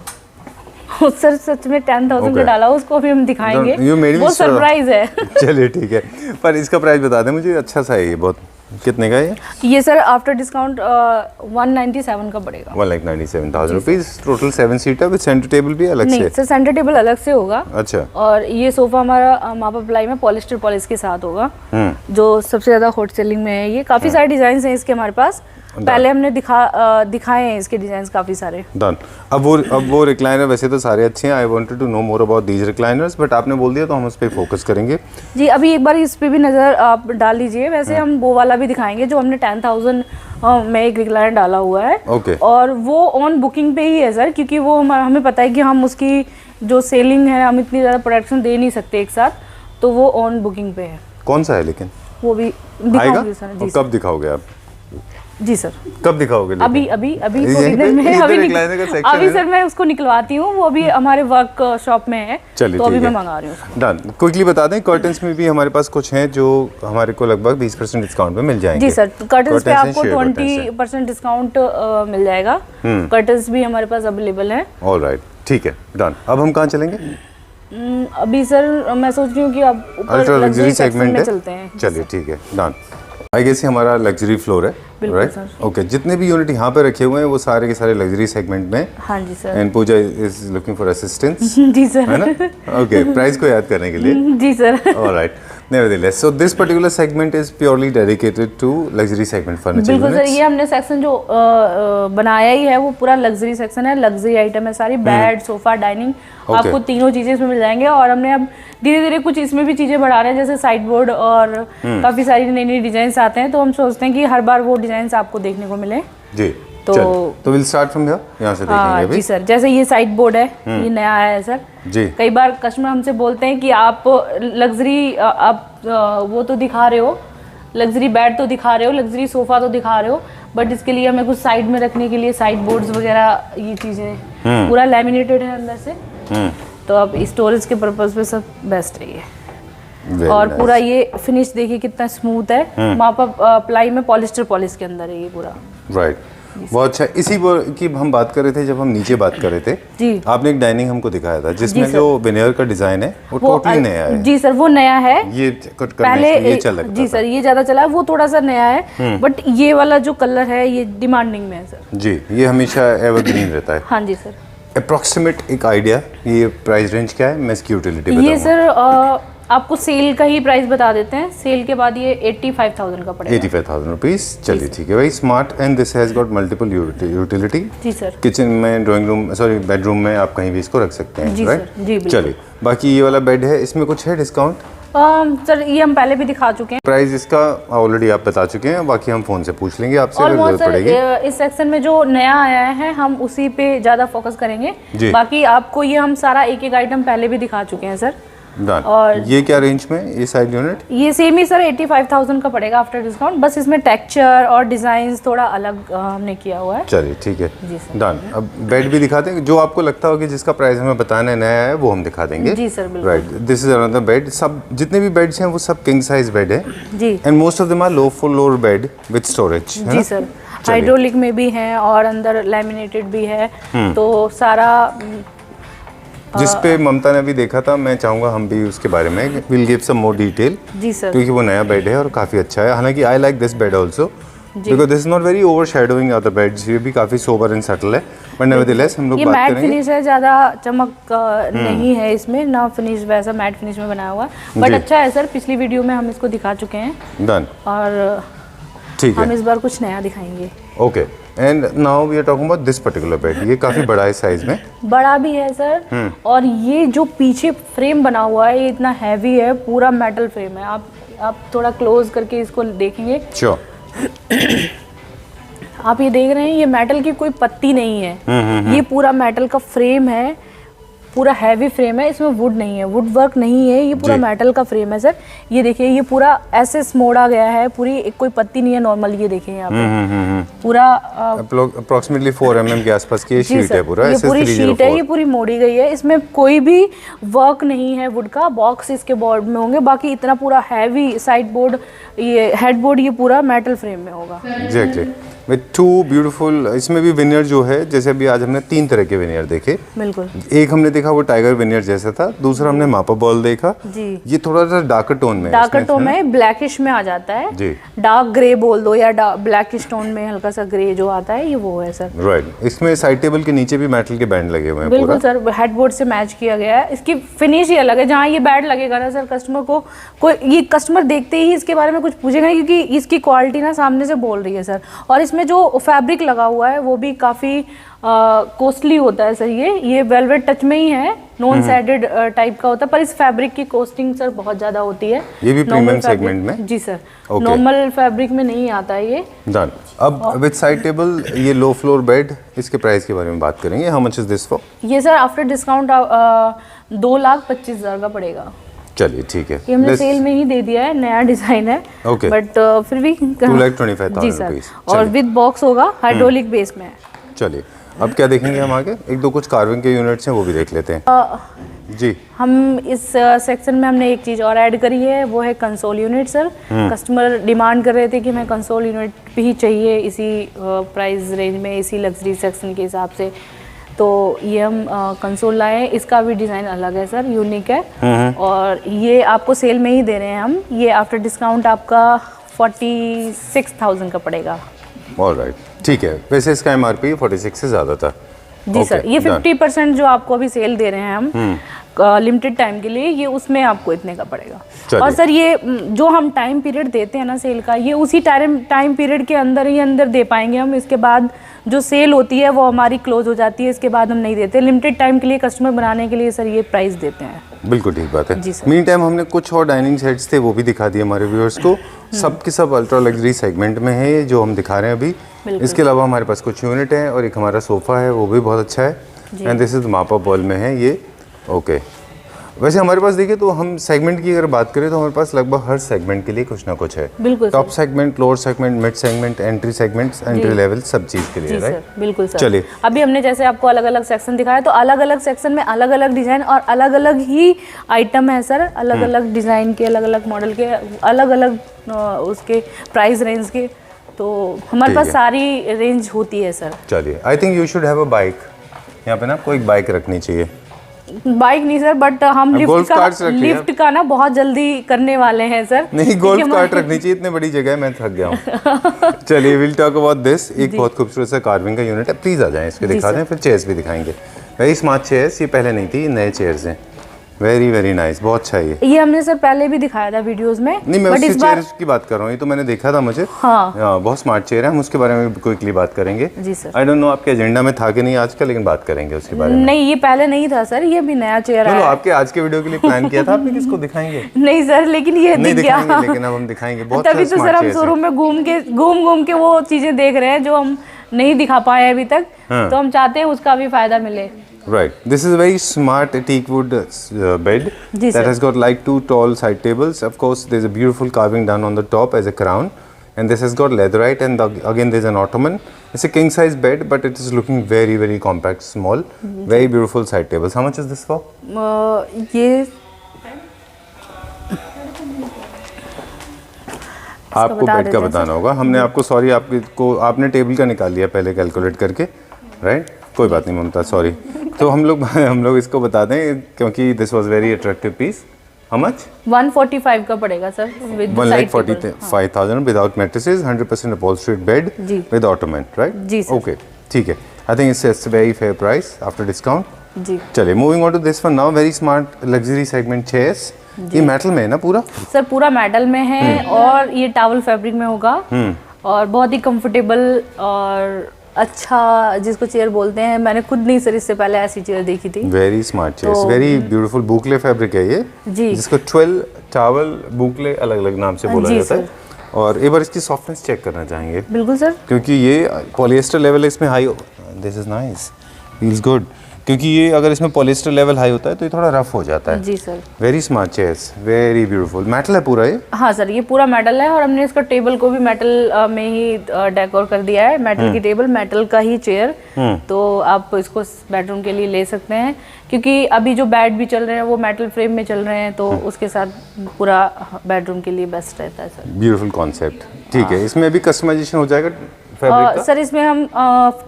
सर सच में 10,000 का डाला हुआ, उसको भी हम दिखाएंगे। वो सरप्राइज है। चलिए ठीक है, पर इसका प्राइस बता दें मुझे। अच्छा सा है ये, बहुत। कितने का है ये सर आफ्टर डिस्काउंट 197 का पड़ेगा। 1,97,000 rupees. Total 7 seater with centre table भी अलग से? नहीं सर, सेंटर टेबल अलग से होगा। अच्छा। और ये सोफा हमारा मापा प्लाई में पॉलिस्टर पॉलिश के साथ होगा, जो सबसे ज्यादा हॉट सेलिंग में है। ये काफी सारे डिजाइन हैं इसके हमारे पास, पहले हमने दिखाए हैं इसके डिजाइन काफी सारे। डन। अब वो रिक्लाइनर वैसे तो सारे अच्छे हैं। I wanted to know more about these recliners, but आपने बोल दिया तो हम उस पर फोकस करेंगे। जी, अभी एक बार इस पे भी नजर आप डाल लीजिए। वैसे हम वो वाला भी दिखाएंगे जो हमने 10,000 में एक रिक्लाइनर डाला हुआ है। Okay. और वो ऑन बुकिंग पे ही है सर, क्योंकि वो हमें पता है कि हम उसकी जो सेलिंग है, हम इतनी ज़्यादा प्रोडक्शन दे नहीं सकते एक साथ, तो वो ऑन बुकिंग पे है। कौन सा है लेकिन? वो भी आएगा? सर। और जी कब दिखाओगे आप? जी सर। कब दिखाओगे? अभी थोड़ी देर में अभी सर मैं उसको निकलवाती हूँ, वो भी हमारे वर्क शॉप में है। चलिए, तो अभी ठीक मैं है। मंगा रही हूँ। डन। क्विकली बता दें, कर्टन्स में भी हमारे पास कुछ हैं जो हमारे को लगभग 20% डिस्काउंट में मिल जाएंगे। जी सर, कर्टन्स पे हैं, आपको sheer curtains हैं। 20% डिस्काउंट मिल जाएगा। कर्टन्स भी हमारे पास अवेलेबल है। ऑलराइट, ठीक है, डन। अब हम कहाँ चलेंगे? अभी सर मैं सोच रही हूँ कि आप अल्ट्रा लग्जरी सेगमेंट में है। चलते हैं। चलिए ठीक है, डन। आई गेस ये हमारा लग्जरी फ्लोर है, राइट? ओके, जितने भी यूनिट यहाँ पे रखे हुए हैं वो सारे के सारे लग्जरी सेगमेंट में। हाँ जी sir. And Pooja is looking for assistance, जी सर, है ना? ओके, प्राइस को याद करने के लिए। जी sir. Alright, nevertheless, so this particular segment is purely dedicated to luxury segment furniture बिल्कुल सर, units. ये हमने सेक्शन जो बनाया ही है वो पूरा लग्जरी सेक्शन है। लग्जरी आइटम है सारी, बेड, सोफा, डाइनिंग, आपको तीनों चीजें इसमें मिल जाएंगे। और हमने अब धीरे धीरे कुछ इसमें भी चीजें बढ़ा रहे हैं, जैसे साइड बोर्ड और काफी सारी नई नई डिजाइन आते हैं। तो हम सोचते हैं कि हर बार वो डिजाइन आपको देखने को मिले। जी, तो विल स्टार्ट फ्रॉम हियर, यहाँ से देखेंगे अभी। जी सर, जैसे ये साइड बोर्ड है, ये नया आया है सर। जी। कई बार कस्टमर हमसे बोलते हैं कि आप लग्जरी आप वो तो दिखा रहे हो, लग्जरी बेड तो दिखा रहे हो, लग्जरी सोफा तो दिखा रहे हो, बट इसके लिए हमें कुछ साइड में रखने के लिए साइड बोर्ड्स वगैरह ये चीजें, पूरा लैमिनेटेड है अंदर से। तो अब स्टोरेज के पर्पज पे सब बेस्ट है ये। और पूरा ये फिनिश देखिए कितना स्मूथ है। मापा प्लाई में पॉलिस्टर पॉलिश के अंदर है ये पूरा। राइट, बहुत अच्छा। इसी की हम बात कर रहे थे जब हम नीचे बात कर रहे थे। जी। आपने एक डाइनिंग हमको दिखाया था जिसमें जो विनियर का डिजाइन है वो टोटली नया है। जी सर, वो नया है। ये पहले ये चल रहा जी सर, ये ज्यादा चला है, वो थोड़ा सा नया है। बट ये वाला जो कलर है ये डिमांडिंग में है सर। जी, ये हमेशा एवरग्रीन रहता है। हाँ जी सर। अप्रोक्सीमेट एक आइडिया, ये प्राइस रेंज क्या है? मैं इसकी यूटिलिटी ये बताऊंगा। सर आपको सेल का ही प्राइस बता देते हैं। सेल के बाद ये 85,000 का पड़ेगा। 85,000 रुपीज़। चलिए ठीक है, very smart and this has got multiple utility. जी सर। किचन में, ड्राइंग रूम, सॉरी बेडरूम में आप कहीं भी इसको रख सकते हैं, जी राइट? सर, जी बिल्कुल। चलिए, बाकी ये वाला बेड है, इसमें कुछ है डिस्काउंट? सर ये हम पहले भी दिखा चुके हैं। प्राइस इसका ऑलरेडी आप बता चुके हैं, बाकी हम फ़ोन से पूछ लेंगे आपसे अगर ऑलमोस्ट जरूरत पड़ेगी। सर इस सेक्शन में जो नया आया है हम उसी पे ज़्यादा फोकस करेंगे। जी। बाकी आपको ये हम सारा एक एक आइटम पहले भी दिखा चुके हैं सर। डन। और ये क्या रेंज में ये साइड यूनिट? ये सेम ही सर 85,000 का पड़ेगा आफ्टर डिस्काउंट। बस इसमें टेक्सचर और डिजाइन थोड़ा अलग हमने किया हुआ है। चलिए ठीक है, जी सर। डन। अब बेड भी दिखाते हैं, जो आपको लगता हो कि जिसका प्राइस हमें बताना है नया है वो हम दिखा देंगे। जी सर, बिल्कुल। Right, this is another bed. सब जितने भी बेड्स हैं वो सब किंग साइज बेड है जी। And most of them are low floor bed with storage. जी सर, हाइड्रोलिक में भी है और अंदर लैमिनेटेड भी है। तो सारा जिस पे ममता ने भी देखा था, मैं चाहूँगा हम भी उसके बारे में will give some more detail, जी सर। क्योंकि वो नया बेड है और काफ़ी अच्छा है। हालांकि I like this bed also because this is not very over shadowing other beds. ये भी काफ़ी सोबर एंड सटल है, बट नेवरदलेस हम लोग ये बात मैट करेंगे। फिनिश है, ज़्यादा चमक नहीं है इसमें ना, फिनिश वैसा मैट फिनिश में बनाया हुआ है। बट जी। अच्छा है सर, पिछली वीडियो में हम इसको दिखा चुके हैं डन, और ठीक हम है, इस बार कुछ नया दिखाएंगे। Okay. And now we are talking about this particular bed. ये काफ़ी बड़ा है साइज में। बड़ा भी है सर, और ये जो पीछे फ्रेम बना हुआ है ये इतना हैवी है, पूरा मेटल फ्रेम है। आप थोड़ा क्लोज करके इसको देखेंगे। श्योर। आप ये देख रहे हैं, ये मेटल की कोई पत्ती नहीं है। ये पूरा मेटल का फ्रेम है, पूरा हैवी फ्रेम है, इसमें वुड नहीं है, वुड वर्क नहीं है, ये पूरा जी। मेटल का फ्रेम है सर। ये देखिए, ये पूरा ऐसे मोड़ा गया है, पूरी एक कोई पत्ती नहीं है नॉर्मल। ये देखिए यहाँ पे पूरा अप्रोक्सीमेटली 4 mm के आसपास की ये जी शीट सर, है पूरा। ये पूरी SS304। शीट है, ये पूरी मोड़ी गई है। इसमें कोई भी वर्क नहीं है वुड का। बॉक्स इसके बोर्ड में होंगे, बाकी इतना पूरा हैवी साइड बोर्ड, ये हेड बोर्ड, ये पूरा मेटल फ्रेम में होगा। Exactly, with two beautiful. इसमें भी विनियर जो है, जैसे अभी आज हमने 3 तरह के विनियर देखे। बिल्कुल एक हमने देखा वो टाइगर विनियर जैसा था, दूसरा हमने मापा बॉल देखा। जी। ये थोड़ा सा डार्कर टोन में है डार्कर इसमें, टोन है ना? में ब्लैकिश में आ जाता है। जी। डार्क ग्रे बोल दो या ब्लैकिश टोन में हल्का सा ग्रे जो आता है, ये वो है सर। राइट, इसमें साइड टेबल के नीचे भी मेटल के बैंड लगे हुए हैं बिल्कुल पूरा। सर, हेडबोर्ड से मैच किया गया है। इसकी फिनिश ही अलग है। जहाँ ये बैड लगेगा ना सर, कस्टमर को कोई, ये कस्टमर देखते ही इसके बारे में कुछ पूछेगा नहीं, क्योंकि इसकी क्वालिटी ना सामने से बोल रही है सर। और इसमें जो फैब्रिक लगा हुआ है वो भी काफ़ी कॉस्टली होता है सर। ये वेलवेट टच में ही है, नॉन सैडेड टाइप का होता है, पर इस फैब्रिक की कॉस्टिंग सर बहुत ज़्यादा होती है। ये भी Normal प्रीमियम fabric- सेगमेंट में? जी सर, Okay. नॉर्मल फैब्रिक में नहीं आता है ये। डन। अब विद साइड टेबल, ये लो फ्लोर बेड, इसके प्राइस के बारे में बात करेंगे। How much is this for? ये सर आफ्टर डिस्काउंट 2,25,000 का पड़ेगा। चलिए ठीक है, ये हमने Let's- सेल में ही दे दिया है, नया डिजाइन है। Okay. बट फिर भी 2,25,000 जी सर, रुपीस। और चलिए। विद बॉक्स होगा, हाइड्रोलिक बेस में है। चलिए, अब क्या देखेंगे हम आगे? एक दो कुछ कार्विंग के यूनिट्स हैं, वो भी देख लेते हैं। जी। हम इस सेक्शन में हमने एक चीज़ और ऐड करी है, वो है console unit sir. Customer demand कर रहे थे कि मैं कंसोल यूनिट भी चाहिए इसी प्राइस रेंज में, इसी लग्जरी सेक्शन के हिसाब से। तो ये हम कंसोल लाए हैं। इसका भी डिज़ाइन अलग है सर, यूनिक है। और ये आपको सेल में ही दे रहे हैं हम। ये आफ्टर डिस्काउंट आपका 46,000 का पड़ेगा। ऑलराइट, ठीक है। वैसे इसका MRP 46 से ज़्यादा था। जी सर, Okay, ये done. 50% जो आपको अभी सेल दे रहे हैं हम लिमिटेड टाइम के लिए, ये उसमें आपको इतने का पड़ेगा। चलिए। और सर ये जो हम टाइम पीरियड देते हैं ना सेल का, ये उसी टाइम पीरियड के अंदर ही अंदर दे पाएंगे हम। इसके बाद जो सेल होती है वो हमारी क्लोज हो जाती है, इसके बाद हम नहीं देते। लिमिटेड टाइम के लिए कस्टमर बनाने के लिए सर ये प्राइस देते हैं। बिल्कुल ठीक बात है। जी सर। मीन टाइम हमने कुछ और डाइनिंग सेट्स थे, वो भी दिखा दिए हमारे व्यूअर्स को। सब के सब अल्ट्रा लग्जरी सेगमेंट में है, जो हम दिखा रहे हैं अभी। इसके अलावा हमारे पास कुछ यूनिट है और एक हमारा सोफ़ा है, वो भी बहुत अच्छा है। एंड दिस इज मापा बॉल में है ये। ओके, वैसे हमारे पास देखिए तो हम सेगमेंट की अगर बात करें तो हमारे पास लगभग हर सेगमेंट के लिए कुछ ना कुछ है। बिल्कुल top segment, lower segment, mid segment, entry segments, entry level, सब चीज़ के लिए, जी राइट? सर, बिल्कुल सर। चलिए। अभी हमने जैसे आपको अलग अलग सेक्शन दिखाया, तो अलग अलग सेक्शन में अलग अलग डिज़ाइन और अलग अलग ही आइटम है सर। अलग अलग डिज़ाइन के, अलग अलग मॉडल के, अलग अलग उसके प्राइस रेंज के। तो हमारे ठीक पास है। सारी रेंज होती है सर। चलिए, I think you should have a bike. यहाँ पे ना कोई एक बाइक रखनी चाहिए। बाइक नहीं सर, बट हम गोल्फ कार्ट्स रखिए। लिफ्ट का ना बहुत जल्दी करने वाले हैं सर। नहीं, गोल्फ कार्ट रखनी चाहिए, इतनी बड़ी जगह है, मैं थक गया हूँ। चलिए, विल टॉक अबाउट दिस। एक बहुत खूबसूरत सा कार्विंग का यूनिट है, प्लीज आ जाएं, इसको दिखा दें, फिर चेयर्स भी दिखाएंगे। वेरी स्मार्ट चेयर्स, ये पहले नहीं थी, ये नए चेयर्स हैं। वेरी वेरी नाइस, बहुत अच्छा है ये हमने सर पहले भी दिखाया था वीडियोस में। नहीं, मैं बट उसकी इस बार चेयर की बात कर रहा हूँ, ये तो मैंने देखा था मुझे। हाँ बहुत स्मार्ट चेयर है, हम उसके बारे में क्विकली बात करेंगे। जी सर। आई डोंट नो आपके एजेंडा में था कि नहीं आज का, लेकिन बात करेंगे उसके बारे में। नहीं, ये पहले नहीं था सर, ये भी नया चेयर चलो, है। आपके आज के वीडियो के लिए प्लान किया था आपने, किसको दिखाएंगे? नहीं सर, लेकिन ये नहीं दिख गया। दिखाएंगे, लेकिन अब हम दिखाएंगे। बहुत तभी तो सर हम शोरूम में घूम के वो चीजें देख रहे हैं जो हम नहीं दिखा पाए अभी तक। तो हम चाहते हैं उसका भी फायदा मिले। Right. This is a very smart teak wood bed ji that sir. has got like 2 tall side tables. Of course, there's a beautiful carving done on the top as a crown, and this has got leatherite, and again there's an ottoman. It's a king size bed, but it is looking very very compact, small. Very beautiful side tables. How much is this for? ये आपको bed का बताना होगा। हमने आपको sorry आपने table का निकाल लिया पहले कैलकुलेट करके, राइट? कोई बात नहीं ममता, सॉरी। तो हम लोग इसको बता दें क्योंकि this was very attractive piece. How much? 145 का पड़ेगा sir, with 1,45,000 without mattresses, 100% upholstered bed with ottoman, right? जी सर। ओके, ठीक है। I think it's very fair price after discount. जी चलिए, moving on to this one now, very smart luxury segment chairs. ये metal में है ना पूरा? सर पूरा मेटल में है और ये टॉवल फैब्रिक में होगा और बहुत ही कंफर्टेबल और अच्छा जिसको चेयर बोलते हैं। मैंने खुद नहीं सर इससे पहले ऐसी चेयर देखी थी। Very smart chairs, very beautiful boucle fabric है ये जी, जिसको 12 टावल बुकले अलग अलग नाम से बोला जाता है। और एक बार इसकी सॉफ्टनेस चेक करना चाहेंगे? बिल्कुल सर। क्योंकि ये पॉलिएस्टर लेवल इसमें high, this is nice, feels good. क्योंकि ये अगर इसमें पॉलिएस्टर लेवल हाई होता है तो ये थोड़ा रफ हो जाता है। जी sir. Very smart chairs, very beautiful. Metal है पूरा ये? हाँ सर, ये पूरा मेटल है और हमने इसका टेबल को भी मेटल में ही डेकोर कर दिया है। मेटल की टेबल, मेटल का ही चेयर। तो आप इसको बेडरूम के लिए ले सकते हैं क्योंकि अभी जो बेड भी चल रहे हैं वो मेटल फ्रेम में चल रहे हैं, तो उसके साथ पूरा बेडरूम के लिए बेस्ट रहता है सर। ब्यूटीफुल कॉन्सेप्ट, ठीक है। इसमें भी कस्टमाइजेशन हो जाएगा फैब्रिक का? सर इसमें हम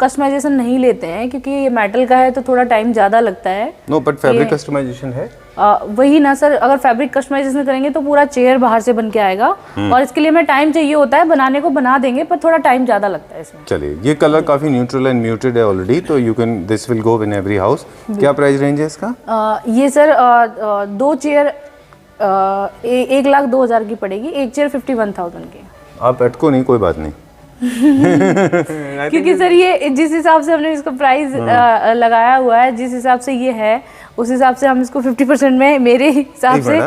कस्टमाइजेशन नहीं लेते हैं क्योंकि ये मेटल का है तो थोड़ा टाइम ज़्यादा लगता है। नो, बट फैब्रिक कस्टमाइजेशन है? वही ना सर, अगर फैब्रिक कस्टमाइजेशन करेंगे तो पूरा चेयर बाहर से बन के आएगा और इसके लिए हमें टाइम चाहिए होता है। बनाने को बना देंगे पर थोड़ा टाइम ज़्यादा लगता है इसमें। चलिए, ये कलर काफ़ी न्यूट्रल एंड म्यूटेड है ऑलरेडी, तो you can this will go in every house. क्या प्राइस रेंज है इसका? ये सर 2 चेयर 1,02,000 की पड़ेगी, एक चेयर 51,000 की। आप अटको नहीं, कोई बात नहीं। क्योंकि सर ये जिस हिसाब से हमने इसका प्राइस लगाया हुआ है, जिस हिसाब से ये है उस हिसाब से हम इसको 50% में मेरे हिसाब से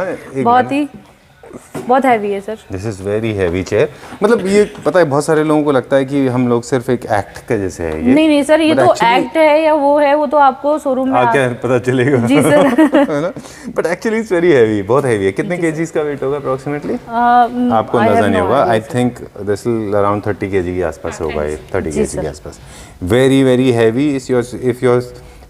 बहुत हैवी है sir. This is very heavy chair. मतलब ये पता है, बहुत सारे लोगों को लगता है कि हम लोग सिर्फ एक एक्ट के जैसे है ये। नहीं सर, ये तो एक्ट है या वो है, वो तो आपको शोरूम में आके पता चलेगा। जी सर। है ना? But actually it's very heavy, बहुत हैवी है। कितने केजीज का वेट होगा अप्रोक्सीमेटली? आपको अंदाजा नहीं होगा। I think this will around 30 KG के आसपास होगा ये, 30 केजी के आसपास। Very very heavy. If your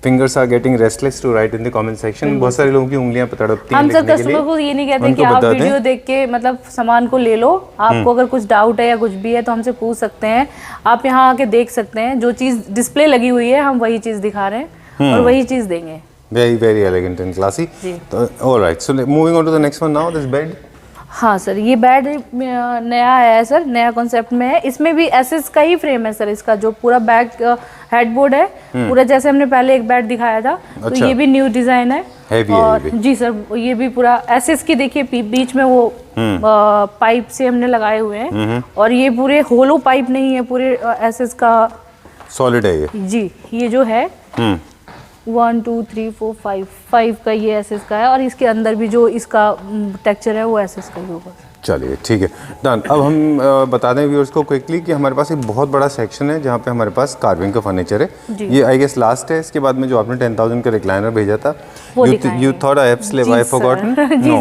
fingers are getting restless to write in the comment section. बहुत सारे लोगों की उंगलियां तड़पती हैं हम सर लिखने के लिए। कस्टमर को ये नहीं कहते कि आप वीडियो देख के मतलब सामान को ले लो। आपको अगर कुछ डाउट है या कुछ भी है तो हमसे पूछ सकते हैं। आप यहाँ आके देख सकते हैं, जो चीज़ डिस्प्ले लगी हुई है हम वही चीज़ दिखा रहे हैं और वही चीज़ देंगे। Very very elegant and classy. Alright, so moving on to the next one now, this bed. हाँ सर, ये बेड नया आया है सर, नया कॉन्सेप्ट में है। इसमें भी एसएस का ही फ्रेम है सर। इसका जो पूरा बैक हेडबोर्ड है पूरा जैसे हमने पहले एक बेड दिखाया था। अच्छा। तो ये भी न्यू डिजाइन है। हेवी और जी सर, ये भी पूरा एसएस की देखिए, बीच में वो पाइप से हमने लगाए हुए हैं और ये पूरे होलो पाइप नहीं है, पूरे एसएस का सॉलिड है ये। जी, ये जो है 1 2 3 4 5 का ये एसएस का है और इसके अंदर भी जो इसका टेक्सचर है वो एसएस का ही होगा। चलिए, ठीक है, डन। अब हम बता दें व्यूअर्स को क्विकली कि हमारे पास एक बहुत बड़ा सेक्शन है जहाँ पे हमारे पास कार्विंग का फर्नीचर है। ये आई गेस लास्ट है। इसके बाद में जो आपने 10,000 का रिक्लाइनर भेजा था, you thought I have slip, I forgotten? No,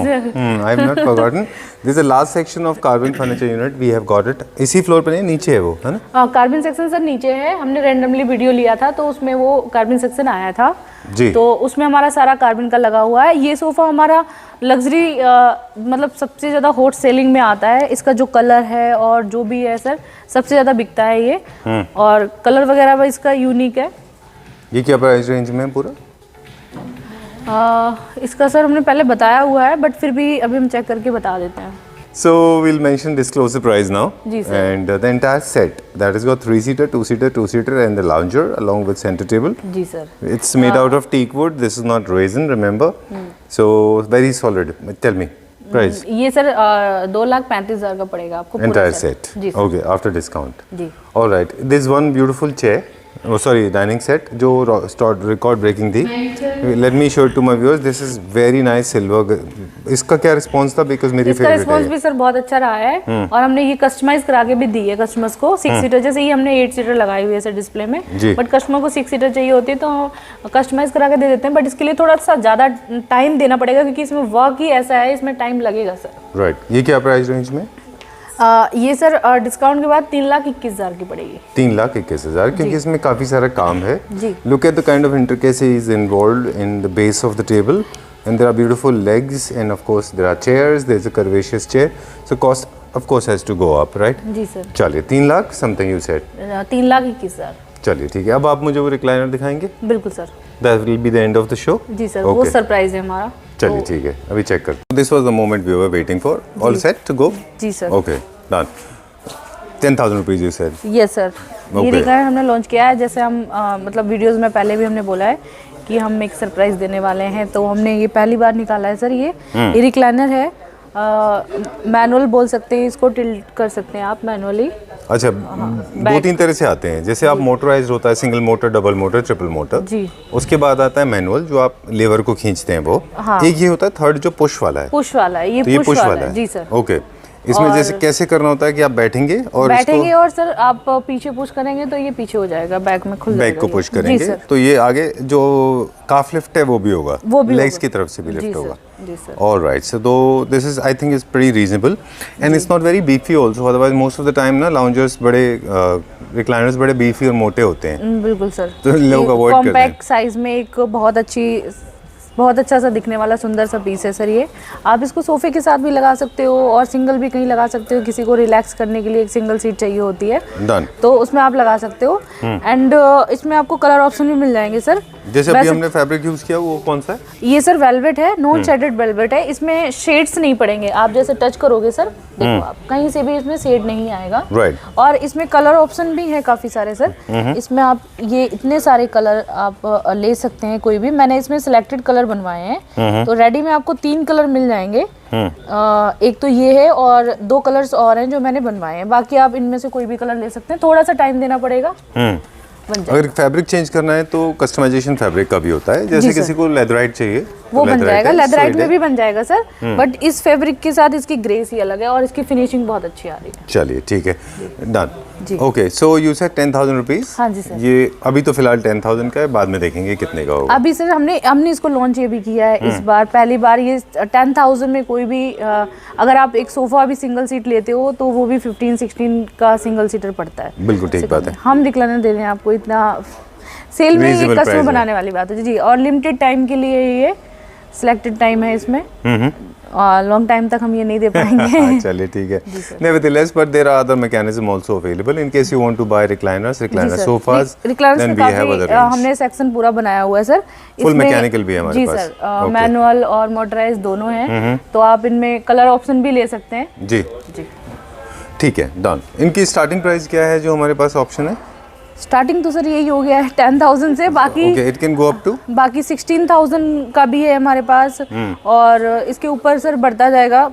I have not forgotten. This is the last section of carving furniture unit, we have got it. इसी फ्लोर पे नहीं, नीचे है वो, है ना? कार्बिन सेक्शन सर नीचे है। हमने रैंडमली वीडियो लिया था तो उसमें वो कार्बिन सेक्शन आया था जी। तो उसमें हमारा सारा कार्बिन का लगा हुआ है। ये सोफा हमारा लग्जरी मतलब सबसे ज़्यादा हॉट सेलिंग में आता है। इसका जो कलर है और जो भी है सर, सबसे ज़्यादा बिकता है ये। और कलर वगैरह भी इसका यूनिक है। ये क्या प्राइस रेंज में है पूरा? इसका सर हमने पहले बताया हुआ है बट फिर भी अभी हम चेक करके बता देते हैं। So we'll mention disclose the price now. जी, sir. And the entire set that has got 3-seater, 2-seater, 2-seater, and the lounger along with center table. जी sir. It's made out of teak wood. This is not resin, remember? So very solid. Tell me price. ये sir 2,35,000 का पड़ेगा आपको पूरा Entire set. जी sir. Okay, after discount. जी। All right. This one beautiful chair. Oh, sorry, dining set जो record breaking थी. Let me show it to my viewers. This is very nice silver. इसका क्या response था? Because मेरी इसका favorite response है। भी सर बहुत अच्छा रहा है और हमने ये कस्टमाइज करा के भी दी है कस्टमर्स को। 6 सीटर जैसे ही हमने 8 सीटर लगाई हुई है सर डिस्प्ले में, जी। बट कस्टमर को 6 सीटर चाहिए होती है तो कस्टमाइज करा के दे देते हैं, बट इसके लिए थोड़ा सा ज़्यादा टाइम देना पड़ेगा क्योंकि इसमें वर्क ही ऐसा है, इसमें टाइम लगेगा सर। राइट। ये क्या प्राइस रेंज में? ये सर डिस्काउंट के बाद 3,21,000 की पड़ेगी। 3,21,000 क्योंकि इसमें काफ़ी सारा काम है। जी। Look at the kind of intricacies involved in the base of the table, and there are beautiful legs, and of course there are chairs. There's a curvaceous chair, so cost of course has to go up, right? जी sir. चलिए 3 lakh something you said. 3,21,000। चलिए ठीक है। अब आप मुझे वो recliner दिखाएंगे? बिल्कुल sir. That will be the end of the show. जी सर, वो सरप्राइज है हमारा। चलिए ठीक है, अभी चेक करते। This was the moment we were waiting for. All set to go? जी sir. Okay, done. 10,000 rupees you said. Yes sir. ये Okay. रिक्लाइनर हमने लॉन्च किया है, जैसे हम मतलब वीडियोस में पहले भी हमने बोला है कि हम एक सरप्राइज देने वाले हैं, तो हमने ये पहली बार निकाला है सर। ये रिक्लाइनर है, मैनुअल बोल सकते हैं इसको, टिल्ट कर सकते हैं आप मैनुअली। अच्छा, 2-3 तरह से आते हैं। जैसे आप मोटराइज होता है, single motor, double motor, triple motor. जी। उसके बाद आता है मैनुअल जो आप लेवर को खींचते हैं वो। हाँ। एक ये होता है थर्ड जो पुश वाला है। पुश वाला है, ये तो ये पुश वाला है। जी सर। ओके। इसमें जैसे कैसे करना होता है कि आप बैठेंगे और बैठेंगे और सर आप पीछे पुश करेंगे तो ये पीछे हो जाएगा, बैक में खुल जाएगा। बैक को ये। पुश जी करेंगे सर। तो ये आगे जो काफ लिफ्ट है वो भी होगा, वो भी लेग्स होगा। की तरफ से भी जी लिफ्ट सर, होगा। जी sir. All right, so though this is I think is pretty reasonable and it's not very beefy also. Otherwise most of the time ना loungers बड़े recliners बड़े beefy और मोटे होते हैं। बिल्कुल सर। तो लोग avoid करते हैं। कॉम्पैक्ट साइज में एक बहुत अच्छा सा दिखने वाला सुंदर सा पीस है सर ये। आप इसको सोफे के साथ भी लगा सकते हो और सिंगल भी कहीं लगा सकते हो, किसी को रिलैक्स करने के लिए एक सिंगल सीट चाहिए होती है Done. तो उसमें आप लगा सकते हो। एंड इसमें आपको कलर ऑप्शन भी मिल जाएंगे सर। जैसे अभी हमने फैब्रिक यूज किया वो कौन सा है? ये सर वेलवेट है, नॉन शेडेड वेलवेट है, इसमें शेड्स नहीं पड़ेंगे। आप जैसे टच करोगे सर, देखो आप कहीं से भी इसमें शेड नहीं आएगा। Right. और इसमें कलर ऑप्शन भी है काफ़ी सारे सर। इसमें आप ये इतने सारे कलर आप ले सकते हैं कोई भी। मैंने इसमें सिलेक्टेड कलर बनवाए हैं, तो रेडी में आपको 3 कलर मिल जाएंगे। एक तो ये है और 2 कलर्स और हैं जो मैंने बनवाए हैं। बाकी आप इनमें से कोई भी कलर ले सकते हैं, थोड़ा सा टाइम देना पड़ेगा। बन जाएगा। अगर फैब्रिक चेंज करना है तो कस्टमाइजेशन फैब्रिक का भी होता है। जैसे किसी को लेदराइट चाहिए वो बन जाएगा, लेदराइट में भी बन जाएगा सर, बट इस फैब्रिक के साथ इसकी ग्रेस ही अलग है और इसकी फिनिशिंग बहुत अच्छी आ रही है। चलिए ठीक है, डन। जी। Okay, so you said 10,000 rupees. हाँ जी सर। ये अभी तो फिलहाल 10,000 का है, बाद में देखेंगे कितने का होगा। अभी सर हमने इसको लॉन्च ये भी किया है इस बार, पहली बार। ये 10,000 में कोई भी अगर आप एक सोफा भी सिंगल सीट लेते हो तो वो भी 15-16 का सिंगल सीटर पड़ता है। बिल्कुल ठीक बात है। हम रिक्लाइनर दे रहे हैं आपको इतना सेल में, ये Reasonable कस्टमर price बनाने वाली बात है जी। और लिमिटेड टाइम के लिए ये सिलेक्टेड टाइम है इसमें, और लॉन्ग टाइम तक हम ये नहीं दे पाएंगे। चलिए ठीक है। Nevertheless, but there are other mechanism also available in case you want to buy recliners, recliner sofas. Recliners Then में we have काफी other range. हमने सेक्शन पूरा बनाया हुआ है सर। Full इसमें- mechanical भी है हमारे जी पास। Sir, Okay. मैनुअल और मोटराइज दोनों हैं, तो आप इनमें कलर ऑप्शन भी ले सकते हैं। जी जी। ठीक है, डन। इनकी स्टार्टिंग प्राइस क्या है जो हमारे पास ऑप्शन है? स्टार्टिंग तो सर यही हो गया है 10,000 से, बाकी okay, it can go up to बाकी 16,000 का भी है हमारे पास, और इसके ऊपर सर बढ़ता जाएगा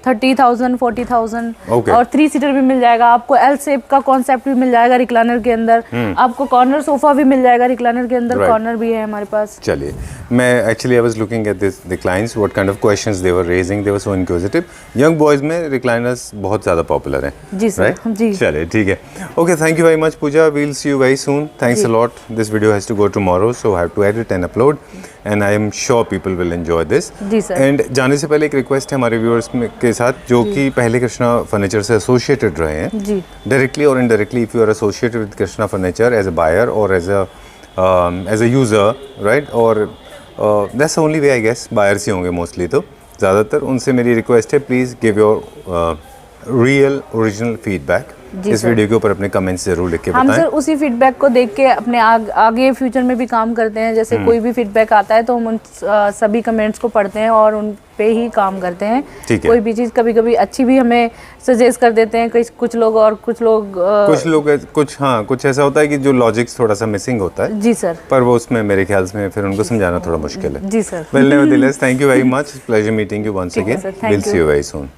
30,000, 40,000। Okay. और 3 सीटर भी मिल जाएगा आपको, एल शेप का कॉन्सेप्ट भी मिल जाएगा रिक्लाइनर के अंदर। आपको कॉर्नर सोफा भी मिल जाएगा रिक्लाइनर के अंदर, Right. कॉर्नर भी है हमारे पास। चलिए, मैं actually I was looking at this the clients, what kind of questions they were raising, they were so inquisitive. Young boys में रिक्लाइनर्स बहुत ज़्यादा पॉपुलर हैं। जी सर, Right? जी। चलिए ठीक है। Okay, thank you very much Pooja, we'll see you very soon. Thanks a lot. This video has to go tomorrow, so I have to edit and upload, and I am sure people will enjoy this. जी sir. And जाने से पहले एक request है हमारे viewers के साथ जो कि पहले कृष्णा फर्नीचर से एसोसिएटेड रहे हैं, जी। डायरेक्टली और indirectly, if you are associated with Krishna furniture as a buyer और एज अ यूज़र, राइट, और that's only way I guess, buyers ही होंगे मोस्टली। तो ज़्यादातर उनसे मेरी रिक्वेस्ट है, please give your real original feedback जी इस सर। वीडियो के ऊपर अपने कमेंट्स जरूर लिख के हम बताएं। सर उसी फीडबैक को देख के अपने आगे फ्यूचर में भी काम करते हैं। जैसे कोई भी फीडबैक आता है तो हम उन सभी कमेंट्स को पढ़ते हैं और उन पे ही काम करते हैं। ठीक है। कोई भी चीज़ कभी कभी अच्छी भी हमें सजेस्ट कर देते हैं कुछ लोग, और कुछ लोग कुछ ऐसा होता है कि जो लॉजिक्स थोड़ा सा मिसिंग होता है, जी सर। पर वो उसमें मेरे ख्याल में फिर उनको समझाना थोड़ा मुश्किल है। जी sir. Well nevertheless, thank you very much, pleasure meeting you once ठीक है again, sir, thank will see you. You very soon.